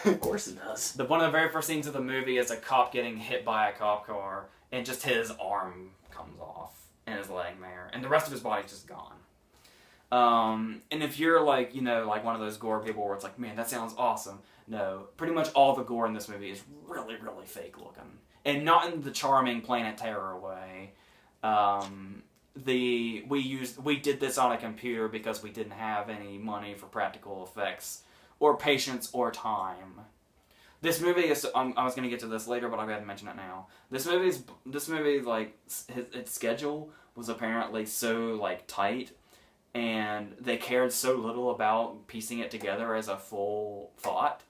[SPEAKER 1] Of course it does.
[SPEAKER 2] One of the very first scenes of the movie is a cop getting hit by a cop car, and just his arm comes off and is laying there, and the rest of his body's just gone. And if you're like, you know, like one of those gore people where it's like, man, that sounds awesome. No, pretty much all the gore in this movie is really, really fake looking. And not in the charming Planet Terror way. We did this on a computer because we didn't have any money for practical effects, or patience, or time. This movie is. I was gonna get to this later, but I'll go ahead and mention it now. This movie, like its schedule was apparently so like tight, and they cared so little about piecing it together as a full thought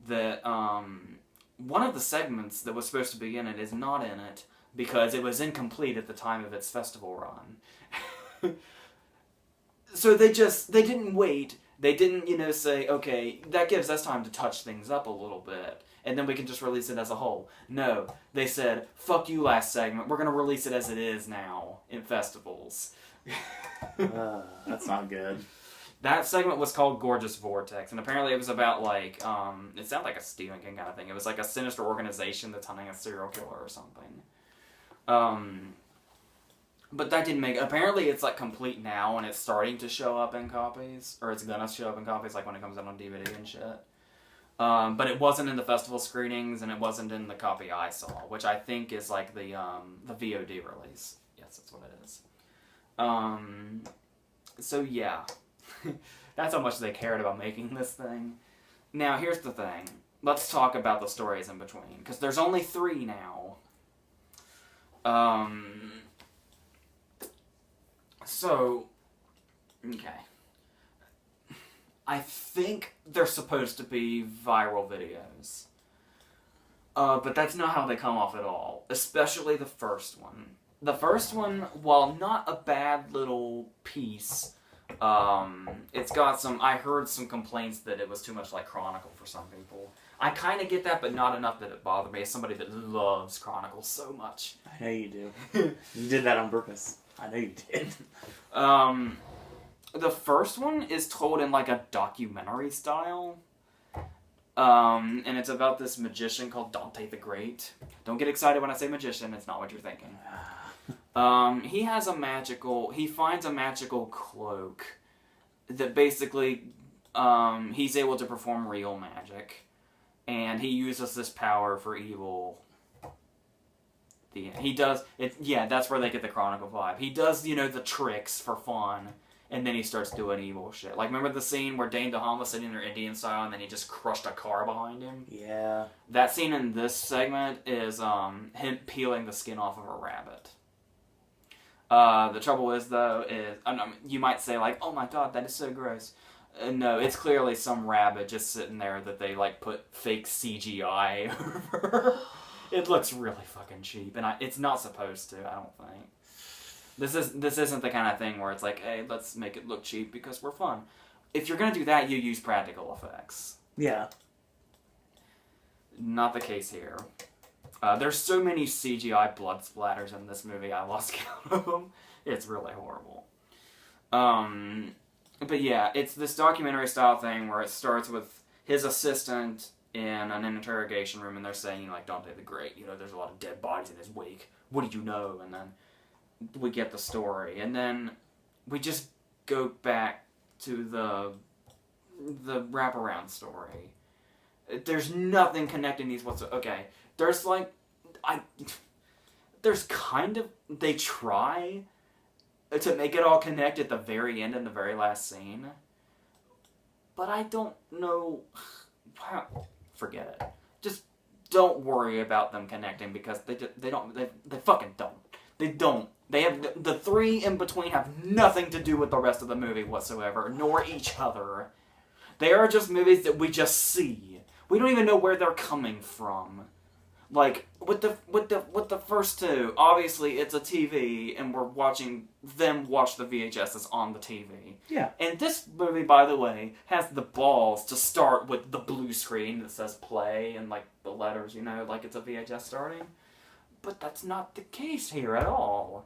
[SPEAKER 2] that one of the segments that was supposed to be in it is not in it because it was incomplete at the time of its festival run. So they didn't wait. They didn't, say, okay, that gives us time to touch things up a little bit, and then we can just release it as a whole. No, they said, fuck you last segment, we're going to release it as it is now in festivals.
[SPEAKER 1] That's not good.
[SPEAKER 2] That segment was called Gorgeous Vortex, and apparently it was about, like, it sounded like a Stephen King kind of thing. It was like a sinister organization that's hunting a serial killer or something. But that didn't make... Apparently it's, like, complete now, and it's starting to show up in copies. Or it's gonna show up in copies, like, when it comes out on DVD and shit. But it wasn't in the festival screenings, and it wasn't in the copy I saw, which I think is, like, the VOD release. Yes, that's what it is. So, yeah. That's how much they cared about making this thing. Now, here's the thing. Let's talk about the stories in between, because there's only 3 now. So, okay. I think they're supposed to be viral videos. But that's not how they come off at all. Especially the first one. The first one, while not a bad little piece, it's got some... I heard some complaints that it was too much like Chronicle for some people. I kind of get that, but not enough that it bothered me as somebody that loves Chronicle so much.
[SPEAKER 1] I know you do. You did that on purpose. I know you did.
[SPEAKER 2] The first one is told in like a documentary style. And it's about this magician called Dante the Great. Don't get excited when I say magician, it's not what you're thinking. He finds a magical cloak that basically, he's able to perform real magic. And he uses this power for evil. He does, that's where they get the Chronicle vibe. He does, the tricks for fun, and then he starts doing evil shit. Like, remember the scene where Dane DeHaan was sitting there Indian style, and then he just crushed a car behind him?
[SPEAKER 1] Yeah.
[SPEAKER 2] That scene in this segment is him peeling the skin off of a rabbit. The trouble is, though, you might say, like, oh my god, that is so gross. No, it's clearly some rabbit just sitting there that they, like, put fake CGI over. It looks really fucking cheap, and it's not supposed to, I don't think. This isn't the kind of thing where it's like, hey, let's make it look cheap because we're fun. If you're gonna do that, you use practical effects.
[SPEAKER 1] Yeah.
[SPEAKER 2] Not the case here. There's so many CGI blood splatters in this movie, I lost count of them. It's really horrible. But yeah, it's this documentary style thing where it starts with his assistant in an interrogation room, and they're saying, like, Dante the Great, there's a lot of dead bodies in his wake. What do you know? And then we get the story, and then we just go back to the wraparound story. There's nothing connecting these whatsoever. Okay, there's like, there's kind of, they try to make it all connect at the very end in the very last scene, but I don't know. Wow, forget it. Just don't worry about them connecting because they fucking don't. They don't. They have the 3 in between have nothing to do with the rest of the movie whatsoever, nor each other. They are just movies that we just see. We don't even know where they're coming from. Like with the first 2, obviously it's a TV, and we're watching them watch the VHSs on the TV.
[SPEAKER 1] Yeah.
[SPEAKER 2] And this movie, by the way, has the balls to start with the blue screen that says play and like the letters, like it's a VHS starting. But that's not the case here at all.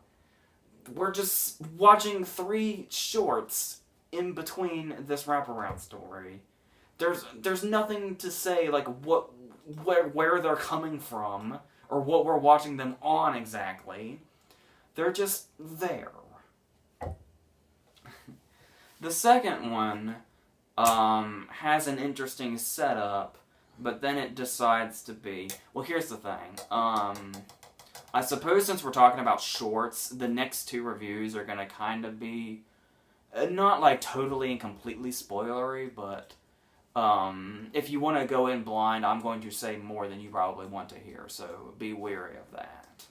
[SPEAKER 2] We're just watching 3 shorts in between this wraparound story. There's nothing to say like where they're coming from or what we're watching them on exactly. They're just there. The second one has an interesting setup, but then it decides to be... Well, here's the thing. I suppose since we're talking about shorts, the next 2 reviews are going to kind of be... not like totally and completely spoilery, but... If you want to go in blind, I'm going to say more than you probably want to hear, so be wary of that.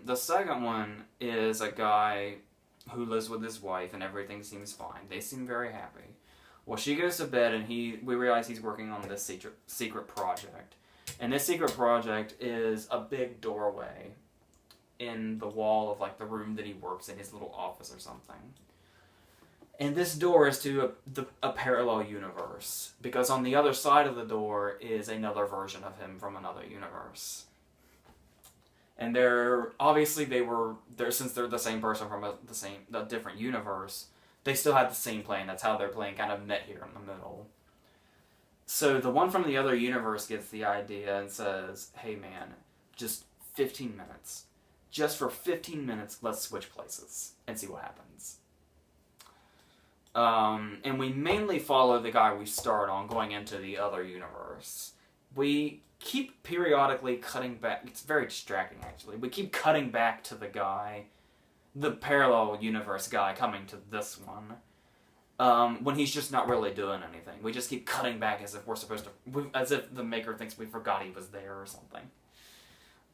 [SPEAKER 2] The second one is a guy who lives with his wife and everything seems fine. They seem very happy. Well, she goes to bed and we realize he's working on this secret project. And this secret project is a big doorway in the wall of like the room that he works in, his little office or something. And this door is to a parallel universe, because on the other side of the door is another version of him from another universe. And since they're the same person from a different universe, they still have the same plane. That's how their plane kind of met here in the middle. So the one from the other universe gets the idea and says, hey man, just 15 minutes. Just for 15 minutes, let's switch places and see what happens. And we mainly follow the guy we start on going into the other universe. We keep periodically cutting back. It's very distracting, actually. We keep cutting back to the parallel universe guy coming to this one. When he's just not really doing anything. We just keep cutting back as if we're supposed to, as if the maker thinks we forgot he was there or something.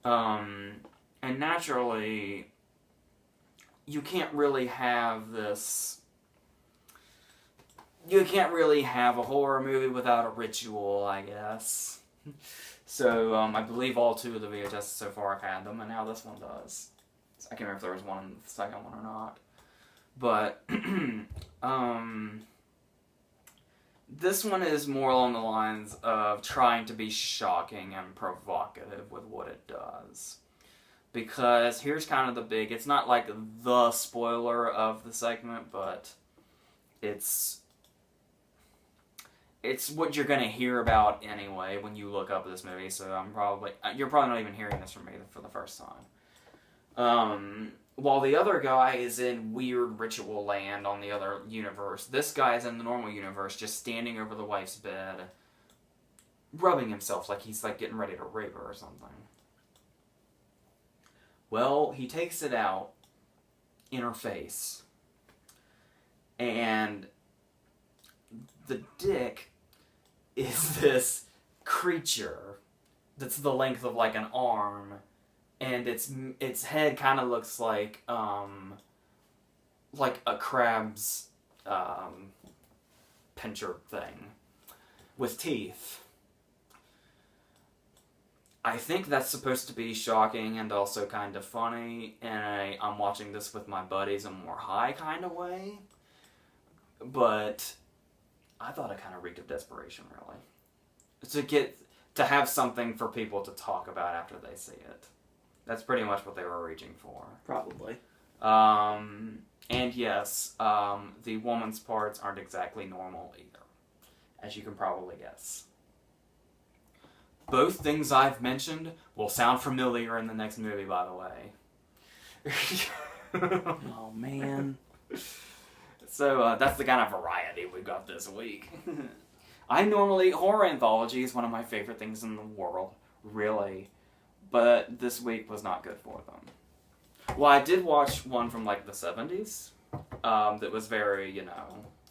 [SPEAKER 2] And naturally, you can't really have a horror movie without a ritual, I guess. So, I believe all two of the VHS so far have had them, and now this one does. I can't remember if there was one in the second one or not. But, this one is more along the lines of trying to be shocking and provocative with what it does. Because here's kind of it's not like the spoiler of the segment, but it's what you're going to hear about anyway when you look up this movie, so you're probably not even hearing this from me for the first time. While the other guy is in weird ritual land on the other universe, this guy is in the normal universe just standing over the wife's bed, rubbing himself like he's like getting ready to rape her or something. Well, he takes it out in her face, and the dick is this creature that's the length of like an arm, and its head kind of looks like a crab's pincher thing with teeth. I think that's supposed to be shocking and also kind of funny, and I'm watching this with my buddies in a more high kind of way, but I thought it kind of reeked of desperation, really. To have something for people to talk about after they see it. That's pretty much what they were reaching for.
[SPEAKER 1] Probably.
[SPEAKER 2] And yes, the woman's parts aren't exactly normal either, as you can probably guess. Both things I've mentioned will sound familiar in the next movie, by the way.
[SPEAKER 1] Oh, man.
[SPEAKER 2] So, that's the kind of variety we got this week. Horror anthology is one of my favorite things in the world, really. But this week was not good for them. Well, I did watch one from, like, the 70s, that was very,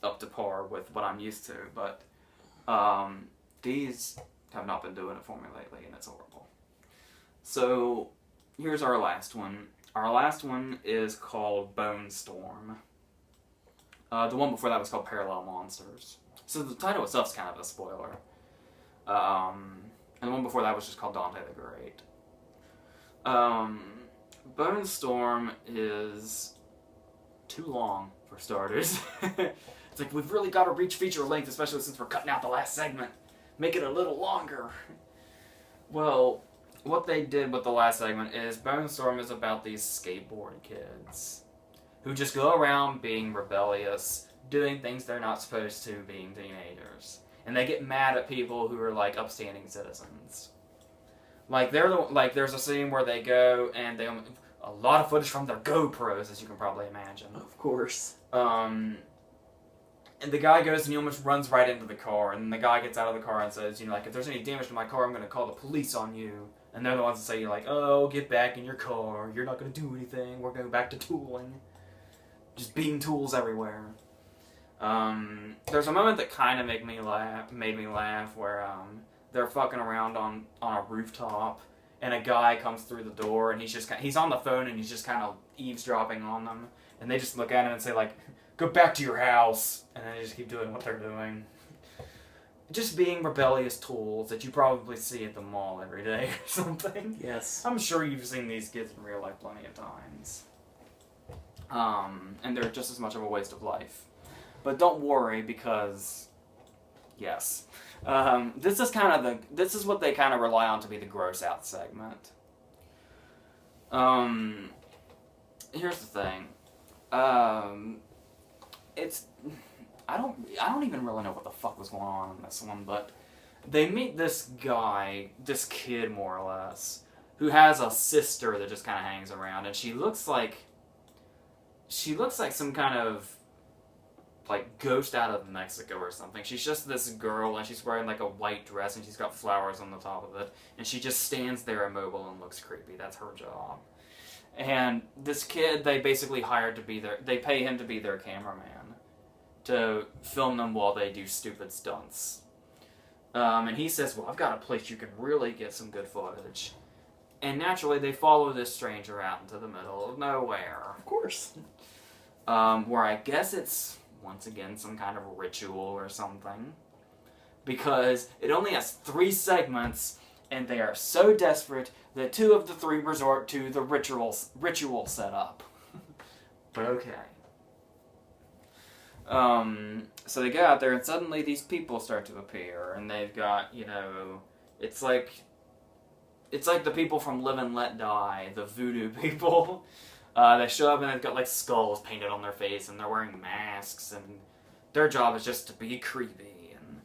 [SPEAKER 2] up to par with what I'm used to, but, these have not been doing it for me lately, and it's horrible. So, here's our last one. Our last one is called Bone Storm. The one before that was called Parallel Monsters. So the title itself is kind of a spoiler. And the one before that was just called Dante the Great. Bone Storm is too long, for starters. It's like, we've really got to reach feature length, especially since we're cutting out the last segment. Make it a little longer. Well, what they did with the last segment is Bone Storm is about these skateboard kids who just go around being rebellious, doing things they're not supposed to, being teenagers. And they get mad at people who are, like, upstanding citizens. Like, there's a scene where they go and a lot of footage from their GoPros, as you can probably imagine.
[SPEAKER 1] Of course.
[SPEAKER 2] And the guy goes and he almost runs right into the car, and the guy gets out of the car and says, if there's any damage to my car, I'm going to call the police on you. And they're the ones that say, oh, get back in your car, you're not going to do anything, we're going back to tooling. Just beating tools everywhere. There's a moment that kind of made me laugh where they're fucking around on a rooftop, and a guy comes through the door, and he's on the phone, and he's just kind of eavesdropping on them, and they just look at him and say like, "Go back to your house," and then they just keep doing what they're doing. Just being rebellious tools that you probably see at the mall every day or something.
[SPEAKER 1] Yes.
[SPEAKER 2] I'm sure you've seen these kids in real life plenty of times. And they're just as much of a waste of life. But don't worry, because yes. This is what they kind of rely on to be the gross out segment. Here's the thing. I don't even really know what the fuck was going on in this one, but they meet this kid more or less, who has a sister that just kind of hangs around, and she looks like some kind of like ghost out of Mexico or something. She's just this girl, and she's wearing like a white dress, and she's got flowers on the top of it, and she just stands there immobile and looks creepy. That's her job. And this kid, they basically hired to be they pay him to be their cameraman, to film them while they do stupid stunts. And he says, well, I've got a place you can really get some good footage. And naturally, they follow this stranger out into the middle of nowhere.
[SPEAKER 1] Of course.
[SPEAKER 2] Where I guess it's, once again, some kind of ritual or something. Because it only has 3 segments, and they are so desperate that 2 of the 3 resort to the ritual setup. But okay. So they go out there, and suddenly these people start to appear, and they've got, it's like the people from Live and Let Die, the voodoo people. They show up, and they've got like skulls painted on their face, and they're wearing masks, and their job is just to be creepy, and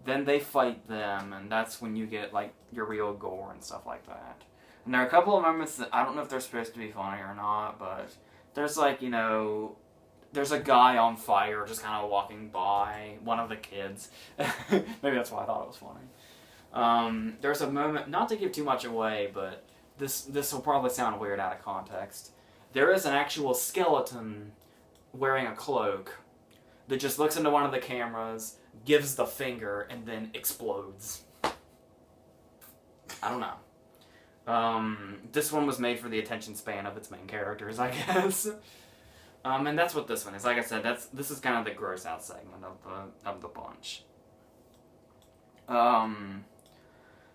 [SPEAKER 2] then they fight them, and that's when you get like your real gore and stuff like that. And there are a couple of moments that I don't know if they're supposed to be funny or not, but there's like, there's a guy on fire just kind of walking by, one of the kids. Maybe that's why I thought it was funny. There's a moment, not to give too much away, but this will probably sound weird out of context. There is an actual skeleton wearing a cloak that just looks into one of the cameras, gives the finger, and then explodes. I don't know. This one was made for the attention span of its main characters, I guess. And that's what this one is. Like I said, this is kind of the gross out segment of the bunch.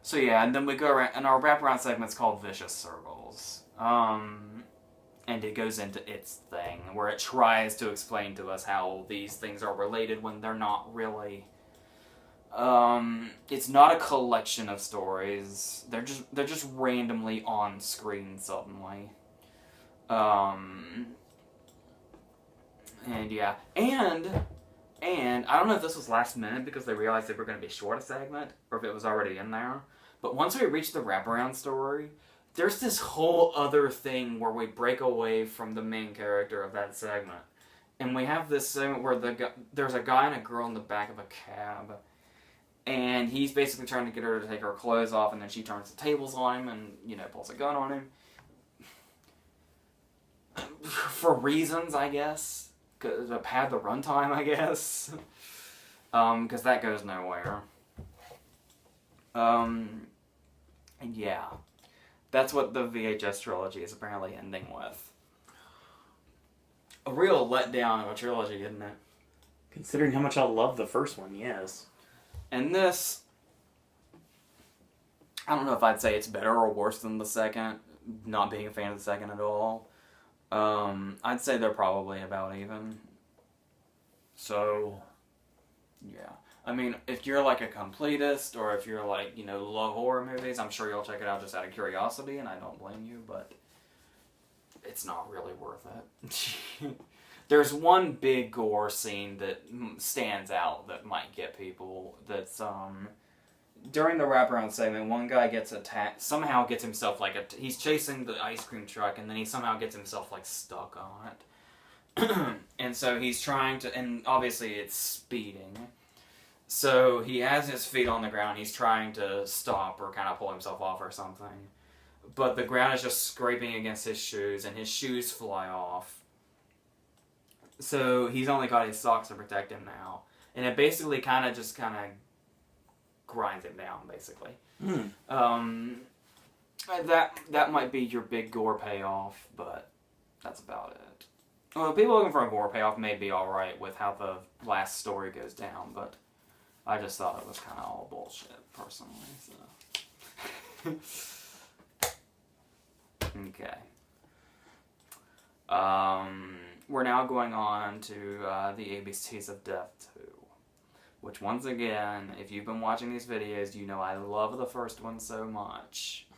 [SPEAKER 2] So yeah, and then we go around, and our wraparound segment's called Vicious Circles. And it goes into its thing, where it tries to explain to us how these things are related when they're not really. It's not a collection of stories. They're just randomly on screen suddenly. And yeah, and I don't know if this was last minute because they realized they were going to be short a segment, or if it was already in there. But once we reach the wraparound story, there's this whole other thing where we break away from the main character of that segment. And we have this segment where there's a guy and a girl in the back of a cab. And he's basically trying to get her to take her clothes off, and then she turns the tables on him and, pulls a gun on him. For reasons, I guess. To pad the runtime, I guess. Because that goes nowhere. And yeah. That's what the VHS trilogy is apparently ending with. A real letdown of a trilogy, isn't it?
[SPEAKER 1] Considering how much I love the first one, yes.
[SPEAKER 2] And this, I don't know if I'd say it's better or worse than the second, not being a fan of the second at all. I'd say they're probably about even. So, yeah. I mean, if you're like a completist, or if you're like, love horror movies, I'm sure you'll check it out just out of curiosity, and I don't blame you, but it's not really worth it. There's one big gore scene that stands out that might get people. That's, during the wraparound segment, one guy gets attacked, somehow gets himself he's chasing the ice cream truck, and then he somehow gets himself stuck on it. And so he's trying to, and obviously it's speeding. So he has his feet on the ground, he's trying to stop or kind of pull himself off or something. But the ground is just scraping against his shoes, and his shoes fly off. So he's only got his socks to protect him now. And it basically kind of grinds him down, basically. That might be your big gore payoff, but that's about it. Well, people looking for a gore payoff may be alright with how the last story goes down, but I just thought it was kind of all bullshit, personally. So. Okay. We're now going on to the ABCs of Death 2. Which, once again, if you've been watching these videos, you know I love the first one so much.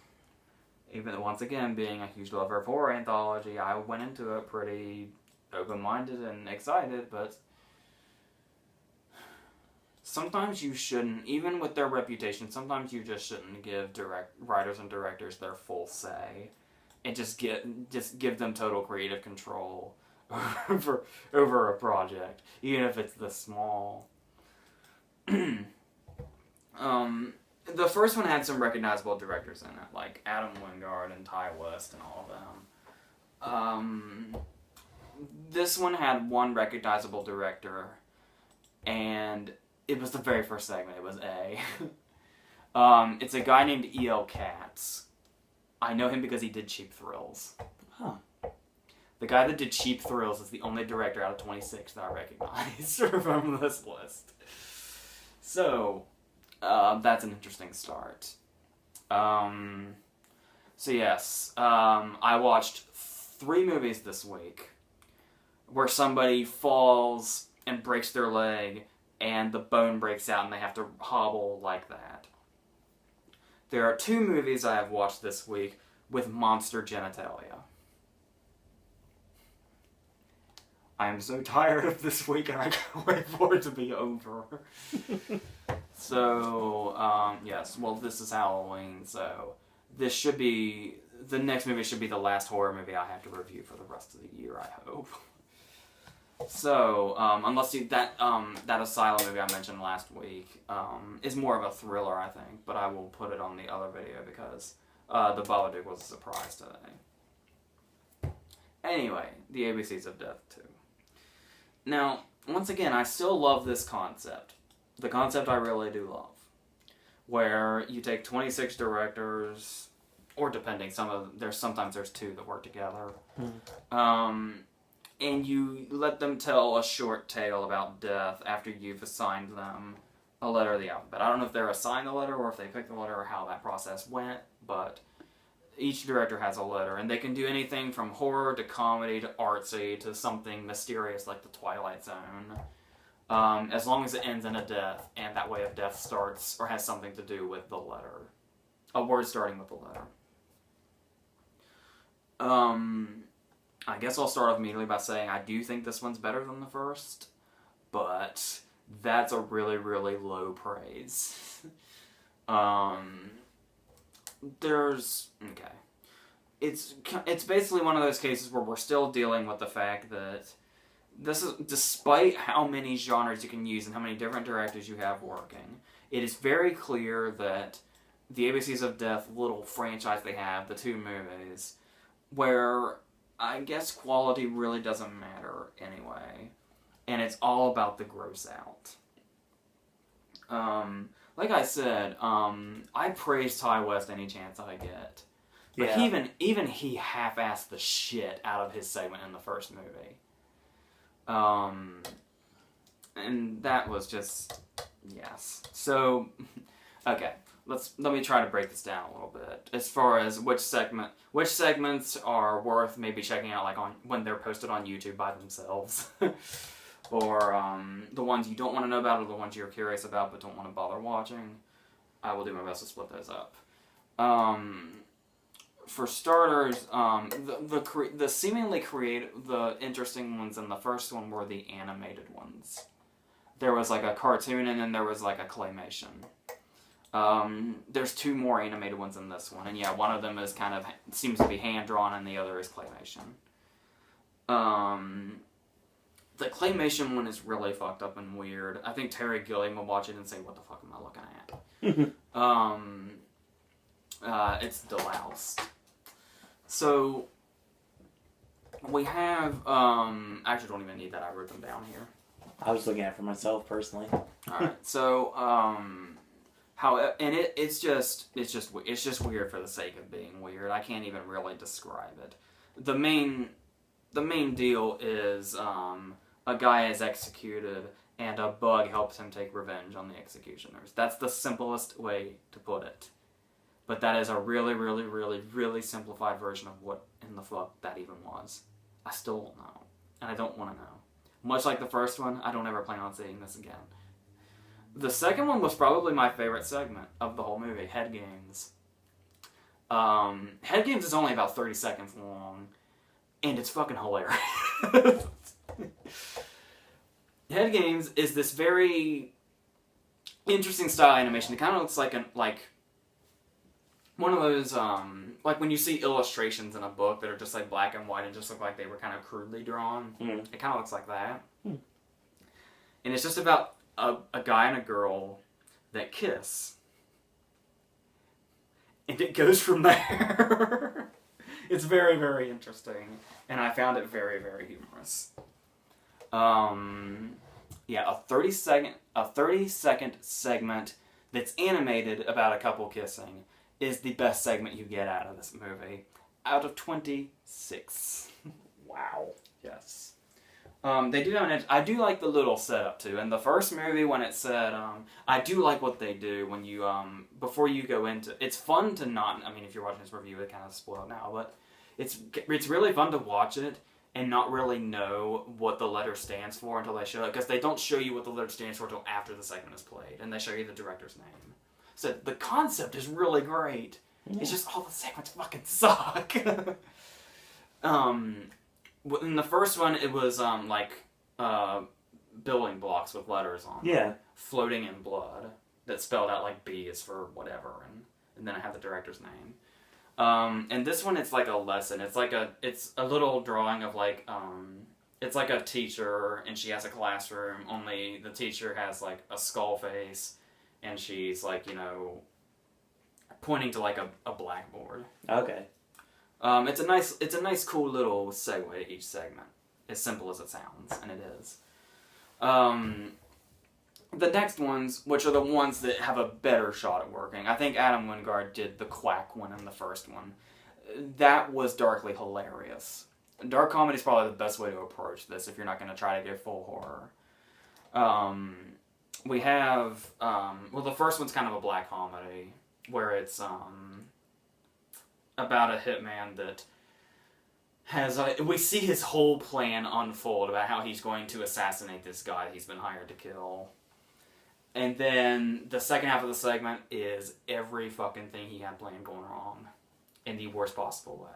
[SPEAKER 2] Even, once again, being a huge lover of horror anthology, I went into it pretty open-minded and excited, but sometimes you shouldn't, even with their reputation, sometimes you just shouldn't give writers and directors their full say. And just give them total creative control over a project, even if it's this small. The first one had some recognizable directors in it, like Adam Wingard and Ty West and all of them. This one had one recognizable director, and it was the very first segment. It was A. It's a guy named E.L. Katz. I know him because he did Cheap Thrills.
[SPEAKER 1] Huh.
[SPEAKER 2] The guy that did Cheap Thrills is the only director out of 26 that I recognize from this list. So, that's an interesting start. So yes, I watched 3 movies this week where somebody falls and breaks their leg and the bone breaks out and they have to hobble like that. There are 2 movies I have watched this week with monster genitalia. I am so tired of this week and I can't wait for it to be over. So, yes, well, this is Halloween, so this should be, the next movie should be the last horror movie I have to review for the rest of the year, I hope. So, unless that Asylum movie I mentioned last week is more of a thriller, I think, but I will put it on the other video because the Babadook was a surprise today. Anyway, the ABCs of Death 2. Now, once again, I still love this concept. The concept I really do love. Where you take 26 directors, or depending, sometimes there's 2 that work together. And you let them tell a short tale about death after you've assigned them a letter of the alphabet. I don't know if they're assigned the letter or if they picked the letter or how that process went, but each director has a letter, and they can do anything from horror to comedy to artsy to something mysterious like the Twilight Zone. As long as it ends in a death, and that way of death starts or has something to do with the letter. A word starting with the letter. I guess I'll start off immediately by saying I do think this one's better than the first, but that's a really, really low praise. Okay. It's basically one of those cases where we're still dealing with the fact that this is, despite how many genres you can use and how many different directors you have working, it is very clear that the ABCs of Death little franchise they have, the 2 movies, where I guess quality really doesn't matter anyway, and it's all about the gross out. Like I said, I praise Ty West any chance I get. But
[SPEAKER 1] yeah.
[SPEAKER 2] even he half-assed the shit out of his segment in the first movie. And that was just, yes. So, okay, let me try to break this down a little bit. As far as which segments are worth maybe checking out, like when they're posted on YouTube by themselves. Or the ones you don't want to know about, or the ones you're curious about but don't want to bother watching. I will do my best to split those up. For starters, the seemingly the interesting ones in the first one were the animated ones. There was like a cartoon, and then there was like a claymation. There's 2 more animated ones in this one, and yeah, one of them is seems to be hand drawn, and the other is claymation. The claymation one is really fucked up and weird. I think Terry Gilliam will watch it and say, "What the fuck am I looking at?" It's deloused. So we have, I actually don't even need that. I wrote them down here.
[SPEAKER 1] I was looking at it for myself personally.
[SPEAKER 2] Alright, so, it's just weird for the sake of being weird. I can't even really describe it. The main deal is, a guy is executed, and a bug helps him take revenge on the executioners. That's the simplest way to put it. But that is a really, really, really, really simplified version of what in the fuck that even was. I still don't know. And I don't want to know. Much like the first one, I don't ever plan on seeing this again. The second one was probably my favorite segment of the whole movie, Head Games. Head Games is only about 30 seconds long, and it's fucking hilarious. Head Games is this very interesting style animation. It kind of looks like one of those, like when you see illustrations in a book that are just like black and white and just look like they were kind of crudely drawn. It kind of looks like that. And it's just about a guy and a girl that kiss. And it goes from there. It's very, very interesting. And I found it very, very humorous. Yeah, a 30-second segment that's animated about a couple kissing is the best segment you get out of this movie. Out of 26.
[SPEAKER 1] Wow.
[SPEAKER 2] Yes. They do have I do like the little setup too. In the first movie when it said, I do like what they do when you, before you go into, it's fun to not, I mean if you're watching this review it kind of spoiled now, but it's really fun to watch it and not really know what the letter stands for until they show it, because they don't show you what the letter stands for until after the segment is played, and they show you the director's name. So the concept is really great. Yeah. It's just all the segments fucking suck. In the first one, it was building blocks with letters on them, floating in blood that spelled out like B is for whatever, and then I have the director's name. And this one, it's like a lesson. It's a little drawing of like, it's like a teacher, and she has a classroom, only the teacher has like a skull face, and she's like, you know, pointing to like a blackboard.
[SPEAKER 1] Okay.
[SPEAKER 2] It's a nice cool little segue to each segment. As simple as it sounds, and it is. The next ones, which are the ones that have a better shot at working. I think Adam Wingard did the quack one in the first one. That was darkly hilarious. Dark comedy is probably the best way to approach this if you're not going to try to go full horror. We have, well, the first one's kind of a black comedy, where it's about a hitman that has, we see his whole plan unfold about how he's going to assassinate this guy that he's been hired to kill. And then the second half of the segment is every fucking thing he had planned going wrong in the worst possible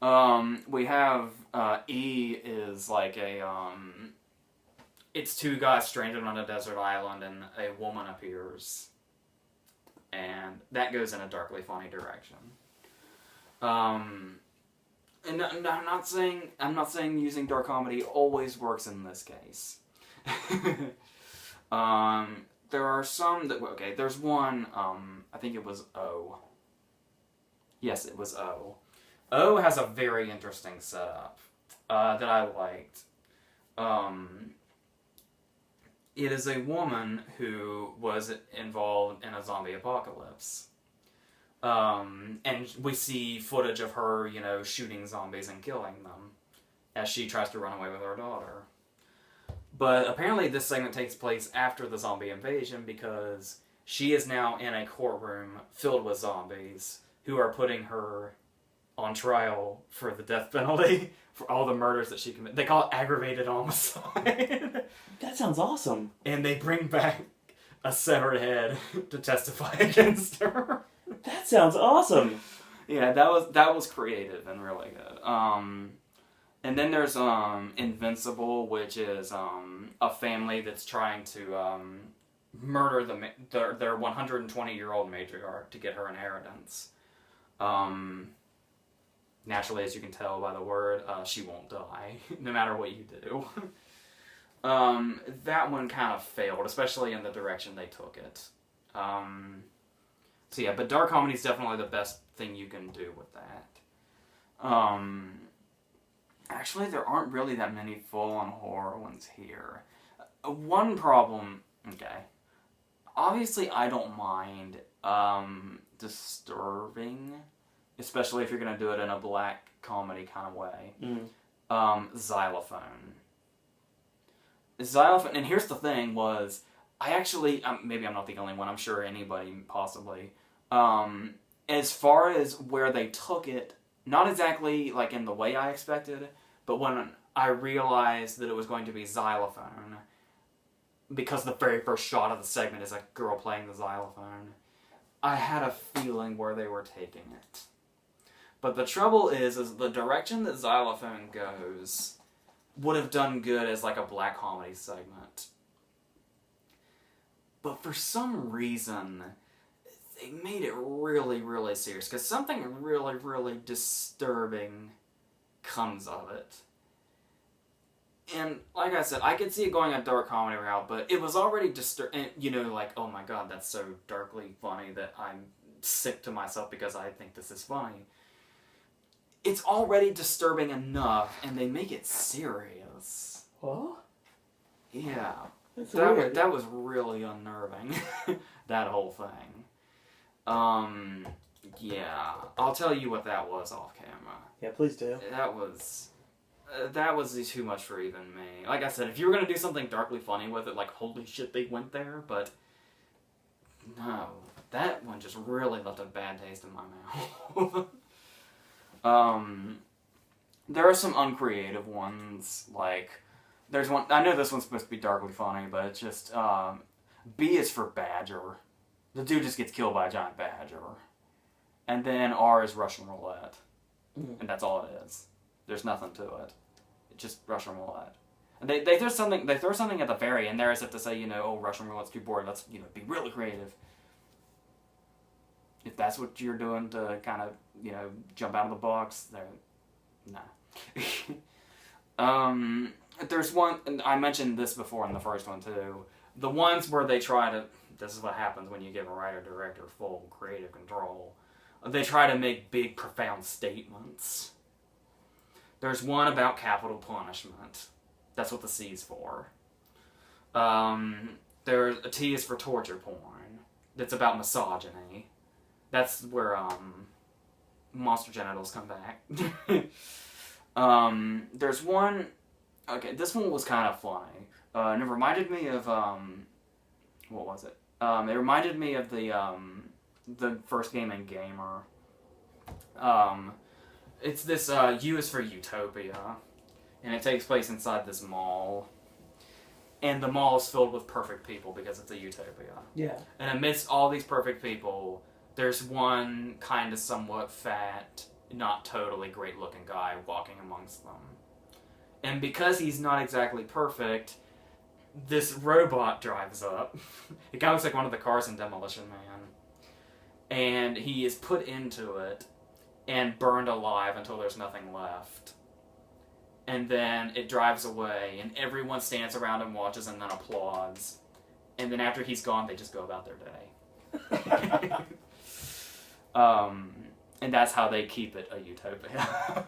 [SPEAKER 2] way. We have, E is like a, it's two guys stranded on a desert island and a woman appears. And that goes in a darkly funny direction. And I'm not saying using dark comedy always works in this case. There are some that, okay, there's one, I think it was O. Yes, it was O. O has a very interesting setup, that I liked. It is a woman who was involved in a zombie apocalypse. And we see footage of her, you know, shooting zombies and killing them as she tries to run away with her daughter. But apparently this segment takes place after the zombie invasion because she is now in a courtroom filled with zombies who are putting her on trial for the death penalty for all the murders that she committed. They call it aggravated homicide.
[SPEAKER 1] That sounds awesome. And
[SPEAKER 2] they bring back a severed head to testify against her.
[SPEAKER 1] That sounds awesome.
[SPEAKER 2] Yeah, that was creative and really good. And then there's Invincible, which is a family that's trying to murder their 120-year-old matriarch to get her inheritance. Naturally, as you can tell by the word, she won't die, no matter what you do. That one kind of failed, especially in the direction they took it. So yeah, but dark comedy is definitely the best thing you can do with that. Actually, there aren't really that many full-on horror ones here. One problem... Okay. Obviously, I don't mind disturbing, especially if you're going to do it in a black comedy kind of way. Xylophone. Xylophone, and here's the thing, was... I actually... maybe I'm not the only one. I'm sure anybody, possibly. As far as where they took it, not exactly like in the way I expected, but when I realized that it was going to be xylophone, because the very first shot of the segment is a girl playing the xylophone, I had a feeling where they were taking it. But the trouble is the direction that xylophone goes would have done good as like a black comedy segment. But for some reason, they made it really, really serious, because something really, really disturbing comes of it. And, like I said, I could see it going a dark comedy route, but it was already disturbing, you know, like, oh my god, that's so darkly funny that I'm sick to myself because I think this is funny. It's already disturbing enough, and they make it serious.
[SPEAKER 1] What?
[SPEAKER 2] Yeah.
[SPEAKER 1] That
[SPEAKER 2] was really unnerving, that whole thing. Yeah, I'll tell you what that was off camera.
[SPEAKER 1] Yeah, please do.
[SPEAKER 2] That was too much for even me. Like I said, if you were gonna do something darkly funny with it, like, holy shit, they went there, but no, that one just really left a bad taste in my mouth. There are some uncreative ones, like, there's one, I know this one's supposed to be darkly funny, but it's just, B is for Badger. The dude just gets killed by a giant badger. And then R is Russian roulette. And that's all it is. There's nothing to it. It's just Russian roulette. And they throw something at the very end there as if to say, you know, oh, Russian roulette's too boring, let's, you know, be really creative. If that's what you're doing to kind of, you know, jump out of the box, nah. There's one, and I mentioned this before in the first one too, the ones where they try to, this is what happens when you give a writer-director full creative control, they try to make big, profound statements. There's one about capital punishment. That's what the C is for. There's a T is for torture porn. That's about misogyny. That's where, monster genitals come back. There's one... Okay, this one was kind of funny. And it reminded me of, what was it? It reminded me of the first game in Gamer. It's this, U is for Utopia. And it takes place inside this mall. And the mall is filled with perfect people because it's a utopia.
[SPEAKER 1] Yeah.
[SPEAKER 2] And amidst all these perfect people, there's one kind of somewhat fat, not totally great-looking guy walking amongst them. And because he's not exactly perfect, this robot drives up. It kind of looks like one of the cars in Demolition Man. And he is put into it and burned alive until there's nothing left. And then it drives away, and everyone stands around and watches and then applauds. And then after he's gone, they just go about their day. And that's how they keep it a utopia.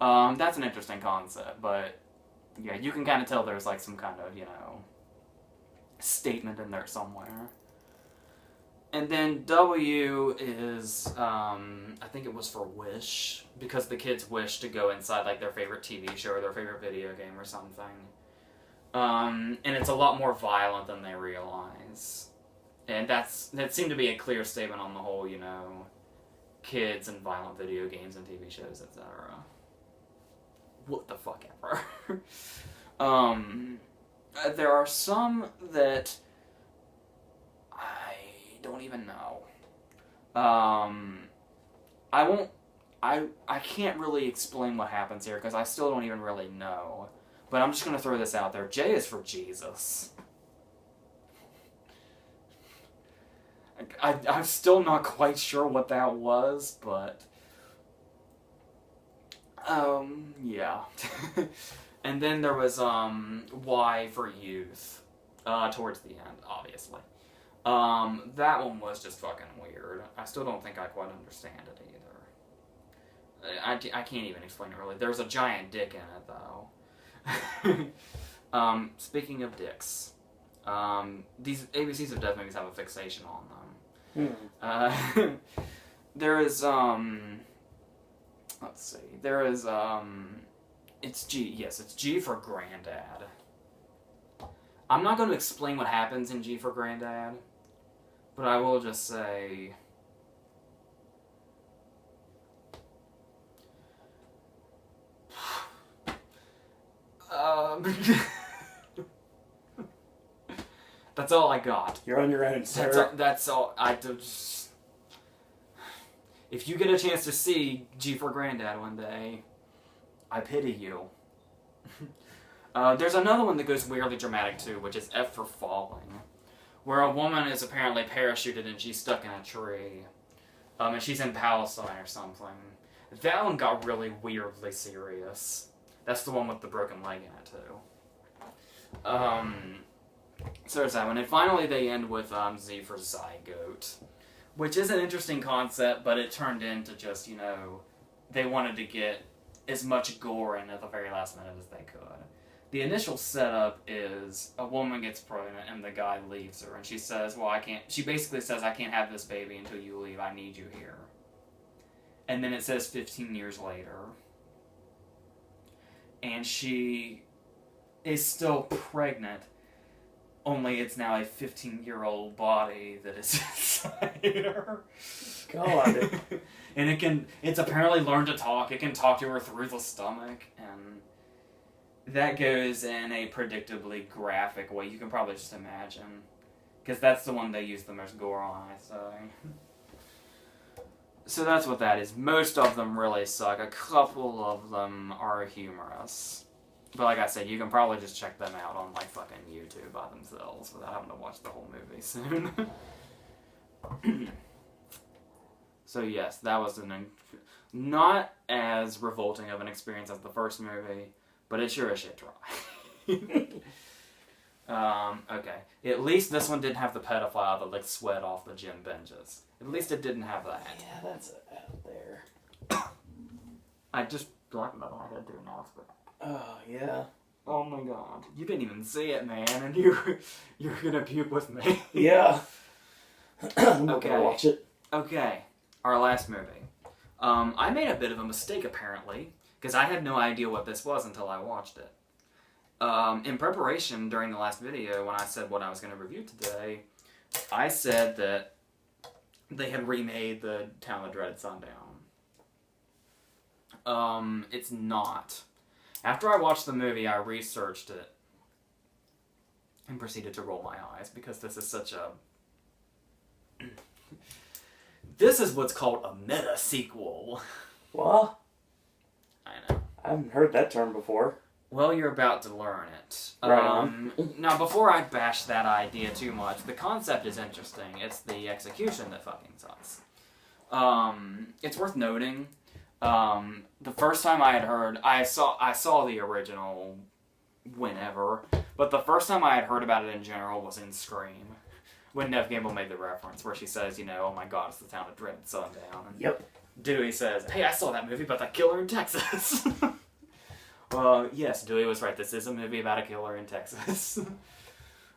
[SPEAKER 2] That's an interesting concept, but yeah, you can kind of tell there's like some kind of, you know, statement in there somewhere. And then W is, I think it was for Wish, because the kids wish to go inside like their favorite TV show or their favorite video game or something. And it's a lot more violent than they realize. And that seemed to be a clear statement on the whole, you know, kids and violent video games and TV shows, etc. What the fuck ever. There are some that I don't even know. I can't really explain what happens here because I still don't even really know. But I'm just going to throw this out there. J is for Jesus. I'm still not quite sure what that was, but... yeah. And then there was, Y for youth, towards the end, obviously. That one was just fucking weird. I still don't think I quite understand it I can't even explain it really. There's a giant dick in it, though. Speaking of dicks, these ABCs of Death movies have a fixation on them. There is, let's see, there is, it's G, yes, it's G for Granddad. I'm not going to explain what happens in G for Granddad, but I will just say... That's all I got.
[SPEAKER 1] You're on your own, sir.
[SPEAKER 2] That's all. If you get a chance to see G for Granddad one day, I pity you. There's another one that goes weirdly dramatic too, which is F for Falling, where a woman is apparently parachuted and she's stuck in a tree, and she's in Palestine or something. That one got really weirdly serious. That's the one with the broken leg in it too. So there's that one, and finally they end with Z for Zygote, which is an interesting concept, but it turned into just, you know, they wanted to get as much gore in at the very last minute as they could. The initial setup is a woman gets pregnant and the guy leaves her, and she says, well, she basically says, I can't have this baby until you leave, I need you here. And then it says 15 years later, and she is still pregnant, only it's now a 15-year-old body that is inside her.
[SPEAKER 1] God.
[SPEAKER 2] And it's apparently learned to talk. It can talk to her through the stomach, and that goes in a predictably graphic way. You can probably just imagine. Because that's the one they use the most gore on, I say. So that's what that is. Most of them really suck. A couple of them are humorous. But like I said, you can probably just check them out on, like, fucking YouTube by themselves without having to watch the whole movie soon. So yes, that was not as revolting of an experience as the first movie, but it sure as shit dry. Okay. At least this one didn't have the pedophile that, like, sweat off the gym benches. At least it didn't have that.
[SPEAKER 1] Yeah, that's out there.
[SPEAKER 2] I just blacked that on. I gotta do an announcement.
[SPEAKER 1] Oh, yeah.
[SPEAKER 2] Oh my god. You didn't even see it, man, and you're gonna puke with me.
[SPEAKER 1] Yeah. I'm not
[SPEAKER 2] Okay.
[SPEAKER 1] gonna watch it.
[SPEAKER 2] Okay. Our last movie. I made a bit of a mistake, apparently, because I had no idea what this was until I watched it. In preparation during the last video, when I said what I was going to review today, I said that they had remade the Town That Dreaded Sundown. It's not. After I watched the movie, I researched it and proceeded to roll my eyes because this is such a... This is what's called a meta-sequel.
[SPEAKER 1] What?
[SPEAKER 2] I know.
[SPEAKER 1] I haven't heard that term before.
[SPEAKER 2] Well, you're about to learn it.
[SPEAKER 1] Right.
[SPEAKER 2] Now, before I bash that idea too much, the concept is interesting. It's the execution that fucking sucks. It's worth noting. The first time I had heard, I saw the original whenever, but the first time I had heard about it in general was in Scream, when Neve Campbell made the reference where she says, you know, oh my god, it's the Town That Dreaded Sundown. And
[SPEAKER 1] yep.
[SPEAKER 2] Dewey says, hey, I saw that movie about that killer in Texas. Well, yes, Dewey was right. This is a movie about a killer in Texas.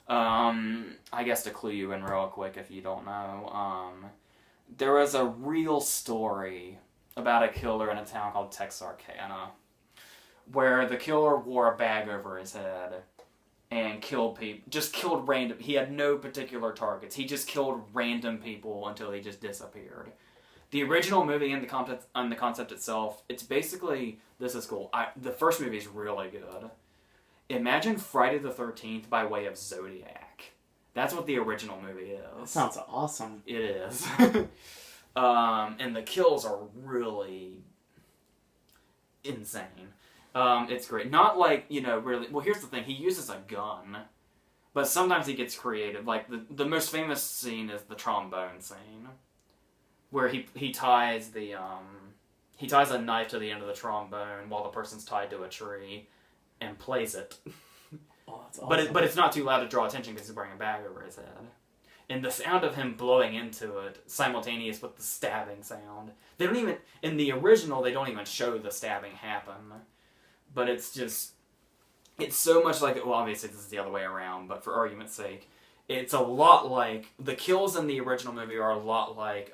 [SPEAKER 2] I guess to clue you in real quick if you don't know, there was a real story about a killer in a town called Texarkana, where the killer wore a bag over his head and killed people. Just killed random. He had no particular targets. He just killed random people until he just disappeared. The original movie and the concept itself, it's basically, this is cool. The first movie is really good. Imagine Friday the 13th by way of Zodiac. That's what the original movie is.
[SPEAKER 1] That sounds awesome.
[SPEAKER 2] It is. And the kills are really insane. It's great. Not like, you know, really... Well, here's the thing. He uses a gun. But sometimes he gets creative. Like, the most famous scene is the trombone scene. Where he ties the, he ties a knife to the end of the trombone while the person's tied to a tree and plays it.
[SPEAKER 1] Oh, that's awesome.
[SPEAKER 2] But it's not too loud to draw attention because he's wearing a bag over his head. and the sound of him blowing into it simultaneous with the stabbing sound. They don't even, in the original, they don't even show the stabbing happen. But it's so much like, well, obviously this is the other way around, but for argument's sake, it's a lot like, the kills in the original movie are a lot like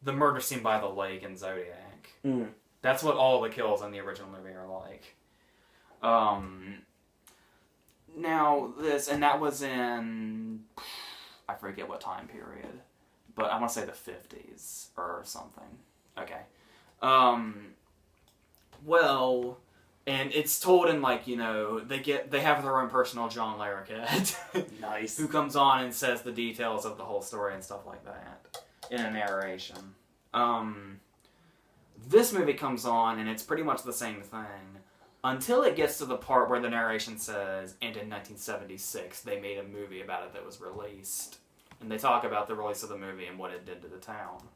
[SPEAKER 2] the murder scene by the lake in Zodiac.
[SPEAKER 1] Mm.
[SPEAKER 2] That's what all the kills in the original movie are like. Now, that was in, I forget what time period, but I want to say the 50s or something. Okay. Well, and it's told in, like, you know, they have their own personal John Larroquette.
[SPEAKER 1] Nice.
[SPEAKER 2] Who comes on and says the details of the whole story and stuff like that in a narration. This movie comes on and it's pretty much the same thing until it gets to the part where the narration says, and in 1976 they made a movie about it that was released. And they talk about the release of the movie and what it did to the town.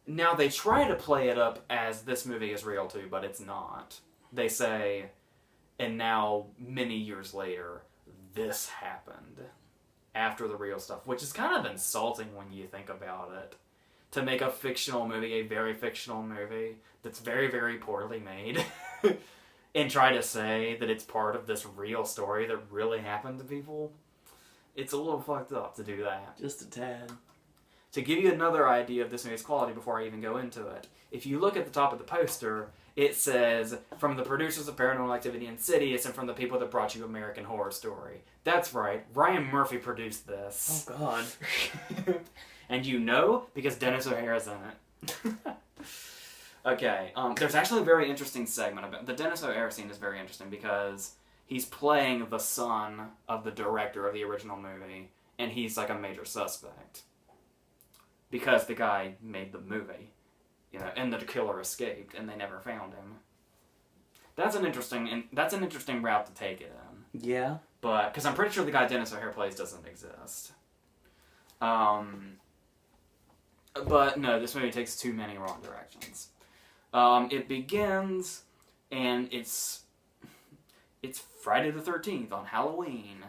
[SPEAKER 2] Now, they try to play it up as this movie is real too, but it's not. They say, and now, many years later, this happened after the real stuff, which is kind of insulting when you think about it. To make a fictional movie, a very fictional movie, that's very, very poorly made, and try to say that it's part of this real story that really happened to people, it's a little fucked up to do that.
[SPEAKER 1] Just a tad.
[SPEAKER 2] To give you another idea of this movie's quality before I even go into it, if you look at the top of the poster, it says, from the producers of Paranormal Activity Insidious and from the people that brought you American Horror Story. That's right, Ryan Murphy produced this.
[SPEAKER 1] Oh, God.
[SPEAKER 2] And you know, because Dennis O'Hara's in it. Okay, there's actually a very interesting segment about the Dennis O'Hara scene is very interesting because he's playing the son of the director of the original movie, and he's like a major suspect. Because the guy made the movie, you know, and the killer escaped, and they never found him. That's an interesting route to take it in.
[SPEAKER 1] Yeah.
[SPEAKER 2] But, because I'm pretty sure the guy Dennis O'Hara plays doesn't exist. But no, this movie takes too many wrong directions. It begins, and it's Friday the 13th on Halloween.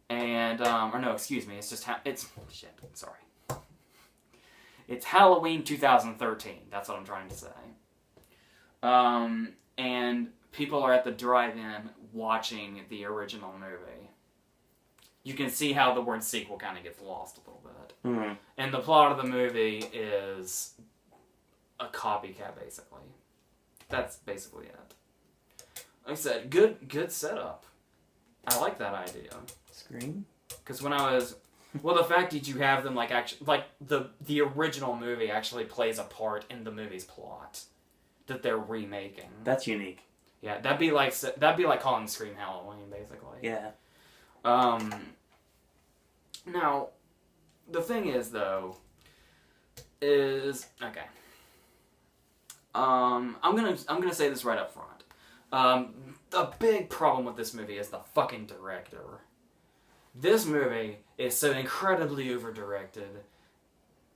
[SPEAKER 2] And, or no, excuse me, sorry. It's Halloween 2013, that's what I'm trying to say. And people are at the drive-in watching the original movie. You can see how the word sequel kind of gets lost a little bit.
[SPEAKER 1] Mm-hmm.
[SPEAKER 2] And the plot of the movie is a copycat, basically. That's basically it. Like I said, good setup. I like that idea.
[SPEAKER 1] Scream?
[SPEAKER 2] Because when I was... Well, the fact that you have them, like, actually... Like, the original movie actually plays a part in the movie's plot that they're remaking.
[SPEAKER 1] That's unique.
[SPEAKER 2] Yeah, that'd be like calling Scream Halloween, basically.
[SPEAKER 1] Yeah.
[SPEAKER 2] Now, the thing is, though, is... Okay. I'm gonna say this right up front. The big problem with this movie is the fucking director. This movie is so incredibly over-directed,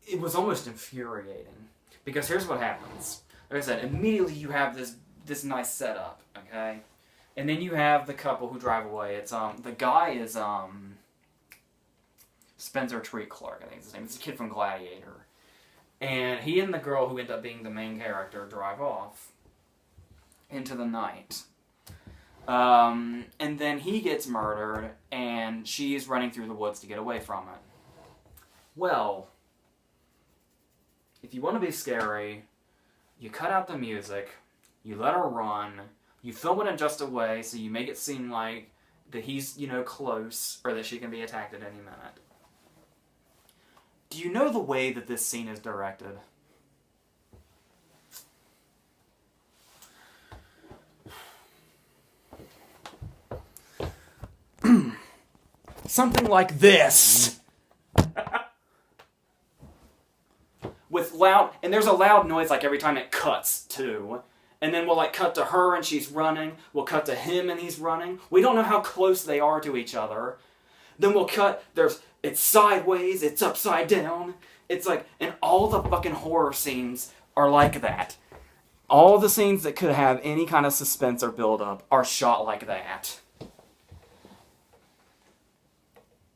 [SPEAKER 2] it was almost infuriating. Because here's what happens. Like I said, immediately you have this nice setup, okay? And then you have the couple who drive away. It's, the guy is, Spencer Treat Clark, I think is his name. It's a kid from Gladiator. And he and the girl who end up being the main character drive off into the night. And then he gets murdered, and she's running through the woods to get away from it. Well, if you want to be scary, you cut out the music, you let her run, you film it in just a way so you make it seem like that he's, you know, close, or that she can be attacked at any minute. Do you know the way that this scene is directed? Something like this. With loud, and there's a loud noise like every time it cuts too. And then we'll like cut to her and she's running. We'll cut to him and he's running. We don't know how close they are to each other. Then we'll cut, it's sideways, it's upside down. It's like, and all the fucking horror scenes are like that. All the scenes that could have any kind of suspense or build up are shot like that.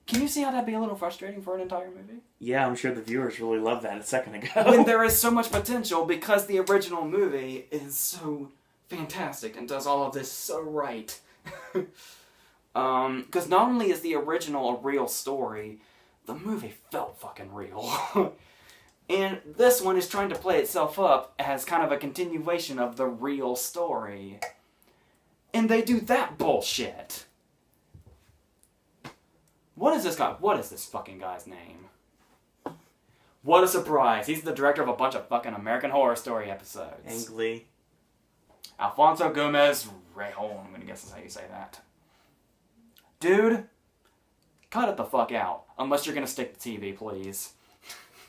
[SPEAKER 2] Can you see how that'd be a little frustrating for an entire movie?
[SPEAKER 1] Yeah, I'm sure the viewers really loved that a second ago.
[SPEAKER 2] When there is so much potential because the original movie is so fantastic and does all of this so right. Because not only is the original a real story, the movie felt fucking real. And this one is trying to play itself up as kind of a continuation of the real story. And they do that bullshit. What is this fucking guy's name? What a surprise. He's the director of a bunch of fucking American Horror Story episodes.
[SPEAKER 1] Ang Lee.
[SPEAKER 2] Alfonso Gomez Rejon, I'm gonna guess that's how you say that. Dude, cut it the fuck out. Unless you're gonna stick to TV, please.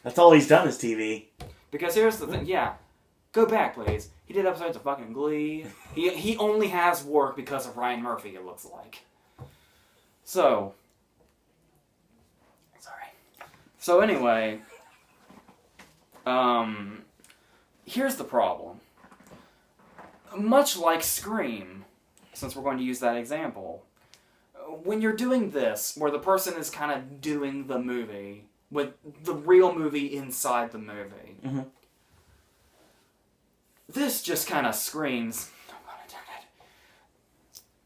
[SPEAKER 1] That's all he's done is TV.
[SPEAKER 2] Because here's the thing, yeah. Go back, please. He did episodes of fucking Glee. He only has work because of Ryan Murphy, it looks like. So... So anyway, here's the problem. Much like Scream, since we're going to use that example, when you're doing this, where the person is kind of doing the movie, with the real movie inside the movie, this just kind of screams,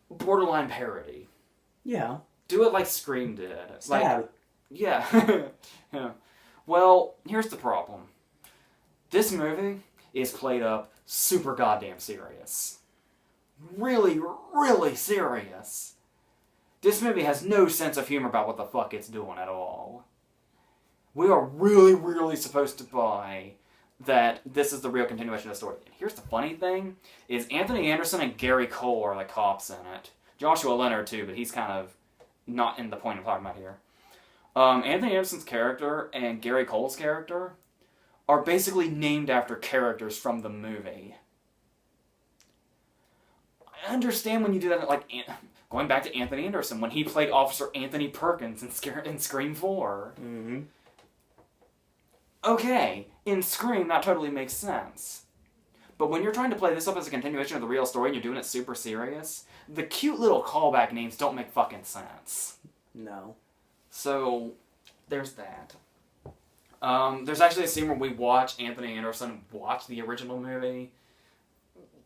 [SPEAKER 2] borderline parody.
[SPEAKER 1] Yeah.
[SPEAKER 2] Do it like Scream did.
[SPEAKER 1] Stab.
[SPEAKER 2] Yeah. Yeah. Well, here's the problem. This movie is played up super goddamn serious. Really, really serious. This movie has no sense of humor about what the fuck it's doing at all. We are really, really supposed to buy that this is the real continuation of the story. And here's the funny thing, is Anthony Anderson and Gary Cole are the cops in it. Joshua Leonard too, but he's kind of not in the point I'm talking about here. Anthony Anderson's character and Gary Cole's character are basically named after characters from the movie. I understand when you do that, like, going back to Anthony Anderson, when he played Officer Anthony Perkins in Scream 4.
[SPEAKER 1] Mm-hmm.
[SPEAKER 2] Okay, in Scream, that totally makes sense. But when you're trying to play this up as a continuation of the real story and you're doing it super serious, the cute little callback names don't make fucking sense.
[SPEAKER 1] No.
[SPEAKER 2] So, there's that. There's actually a scene where we watch Anthony Anderson watch the original movie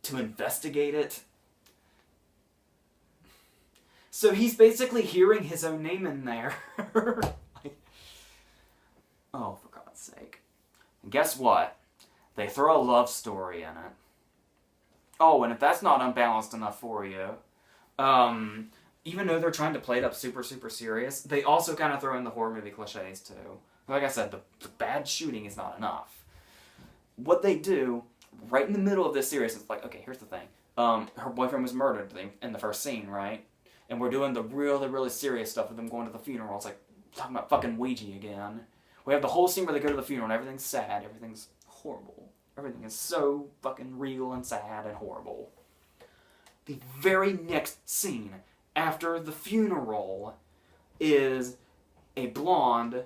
[SPEAKER 2] to investigate it. So he's basically hearing his own name in there. Oh, for God's sake. And guess what? They throw a love story in it. Oh, and if that's not unbalanced enough for you, even though they're trying to play it up super, super serious, they also kind of throw in the horror movie cliches, too. Like I said, the bad shooting is not enough. What they do, right in the middle of this series, it's like, okay, here's the thing. Her boyfriend was murdered in the first scene, right? And we're doing the really, really serious stuff with them going to the funeral. It's like, talking about fucking Ouija again. We have the whole scene where they go to the funeral and everything's sad, everything's horrible. Everything is so fucking real and sad and horrible. The very next scene after the funeral is a blonde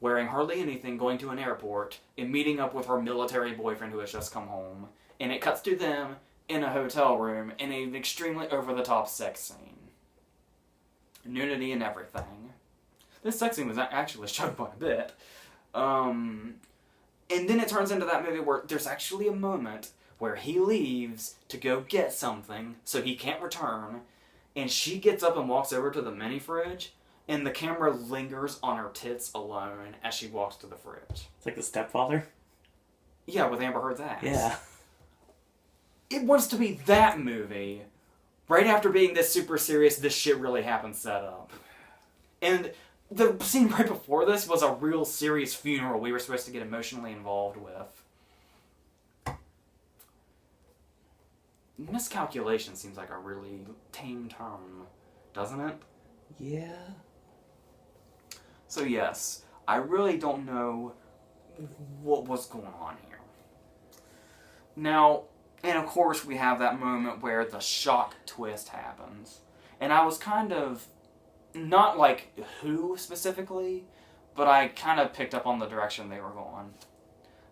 [SPEAKER 2] wearing hardly anything going to an airport and meeting up with her military boyfriend who has just come home. And it cuts to them in a hotel room in an extremely over-the-top sex scene. Nudity and everything. This sex scene was actually shown quite a bit. And then it turns into that movie where there's actually a moment where he leaves to go get something so he can't return, and she gets up and walks over to the mini fridge, and the camera lingers on her tits alone as she walks to the fridge.
[SPEAKER 1] It's like The Stepfather?
[SPEAKER 2] Yeah, with Amber Heard's ass.
[SPEAKER 1] Yeah.
[SPEAKER 2] It wants to be that movie, right after being this super serious, this shit really happened set up. And the scene right before this was a real serious funeral we were supposed to get emotionally involved with. Miscalculation seems like a really tame term, doesn't it?
[SPEAKER 1] Yeah.
[SPEAKER 2] So yes, I really don't know what was going on here. Now, and of course we have that moment where the shock twist happens. And I was kind of, not like who specifically, but I kind of picked up on the direction they were going.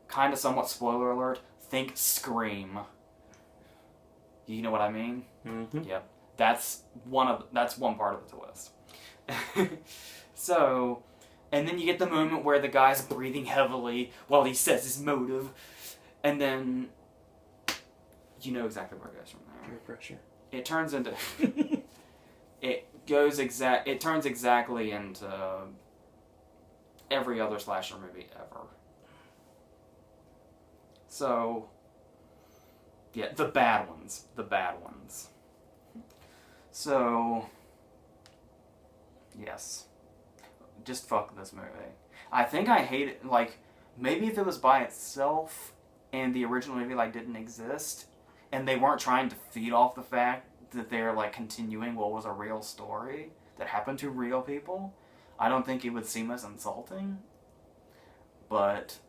[SPEAKER 2] Kind of somewhat spoiler alert, think Scream. You know what I mean?
[SPEAKER 1] Mm-hmm.
[SPEAKER 2] Yep. That's one part of the twist. So, and then you get the moment where the guy's breathing heavily while he says his motive, and then you know exactly where it goes from there.
[SPEAKER 1] Peer pressure.
[SPEAKER 2] It turns into it turns exactly into every other slasher movie ever. So, yeah, the bad ones. So, yes. Just fuck this movie. I think I hate it, like, maybe if it was by itself and the original movie, like, didn't exist, and they weren't trying to feed off the fact that they're, like, continuing what was a real story that happened to real people, I don't think it would seem as insulting. But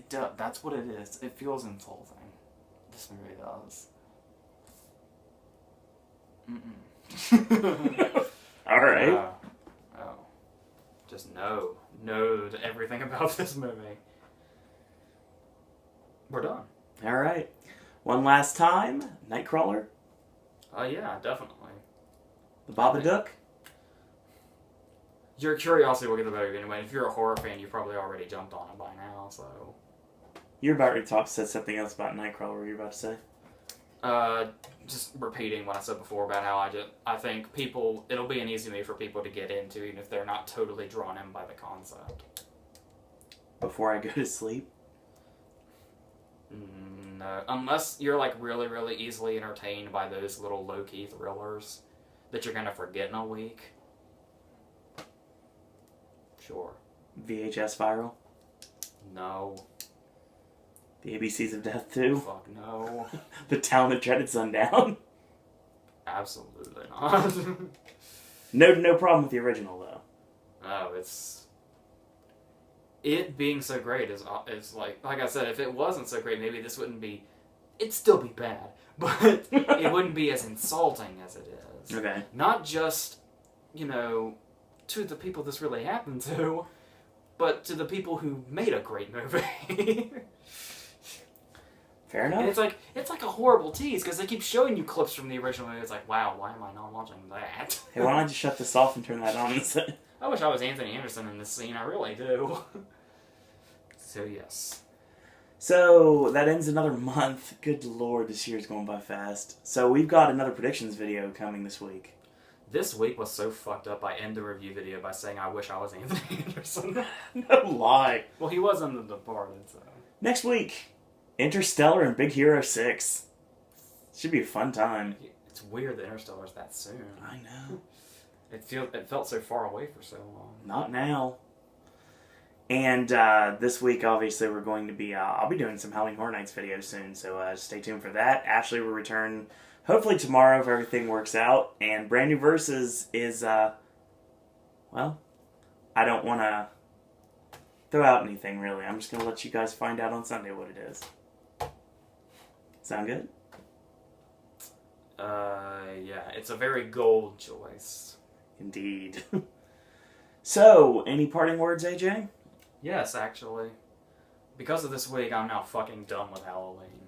[SPEAKER 2] that's what it is. It feels insulting. This movie does.
[SPEAKER 1] Alright.
[SPEAKER 2] Just no to everything about this movie. We're done.
[SPEAKER 1] Alright. One last time, Nightcrawler.
[SPEAKER 2] Yeah, definitely.
[SPEAKER 1] The Babadook.
[SPEAKER 2] Your curiosity will get the better of you anyway. If you're a horror fan, you probably already jumped on it by now, so...
[SPEAKER 1] You're about to say something else about Nightcrawler. What were you about to say?
[SPEAKER 2] Just repeating what I said before about how I think it'll be an easy movie for people to get into, even if they're not totally drawn in by the concept.
[SPEAKER 1] Before I go to sleep?
[SPEAKER 2] No, unless you're like really, really easily entertained by those little low-key thrillers that you're gonna forget in a week. Sure.
[SPEAKER 1] VHS Viral?
[SPEAKER 2] No.
[SPEAKER 1] The ABCs of Death 2?
[SPEAKER 2] Fuck no.
[SPEAKER 1] The Town That Dreaded Sundown?
[SPEAKER 2] Absolutely not.
[SPEAKER 1] No problem with the original, though.
[SPEAKER 2] No, it being so great is like I said, if it wasn't so great, maybe this wouldn't be... It'd still be bad, but it wouldn't be as insulting as it is.
[SPEAKER 1] Okay.
[SPEAKER 2] Not just, to the people this really happened to, but to the people who made a great movie.
[SPEAKER 1] Fair enough.
[SPEAKER 2] And it's like a horrible tease, because they keep showing you clips from the original movie. It's like, wow, why am I not watching that?
[SPEAKER 1] Hey, why don't I just shut this off and turn that on instead?
[SPEAKER 2] I wish I was Anthony Anderson in this scene, I really do. So, yes.
[SPEAKER 1] So, that ends another month. Good lord, this year's going by fast. So, we've got another predictions video coming this week.
[SPEAKER 2] This week was so fucked up, I end the review video by saying I wish I was Anthony Anderson.
[SPEAKER 1] No lie.
[SPEAKER 2] Well, he was in The Departed, so...
[SPEAKER 1] Next week, Interstellar and Big Hero 6. Should be a fun time.
[SPEAKER 2] It's weird that Interstellar's that soon.
[SPEAKER 1] I know.
[SPEAKER 2] It felt so far away for so long.
[SPEAKER 1] Not now. And this week, obviously, we're going to be... I'll be doing some Halloween Horror Nights videos soon, so stay tuned for that. Ashley will return hopefully tomorrow if everything works out. And Brand New Verses is... well, I don't want to throw out anything, really. I'm just going to let you guys find out on Sunday what it is. Sound good?
[SPEAKER 2] Yeah. It's a very gold choice.
[SPEAKER 1] Indeed. So, any parting words, AJ?
[SPEAKER 2] Yes, actually. Because of this week, I'm now fucking done with Halloween.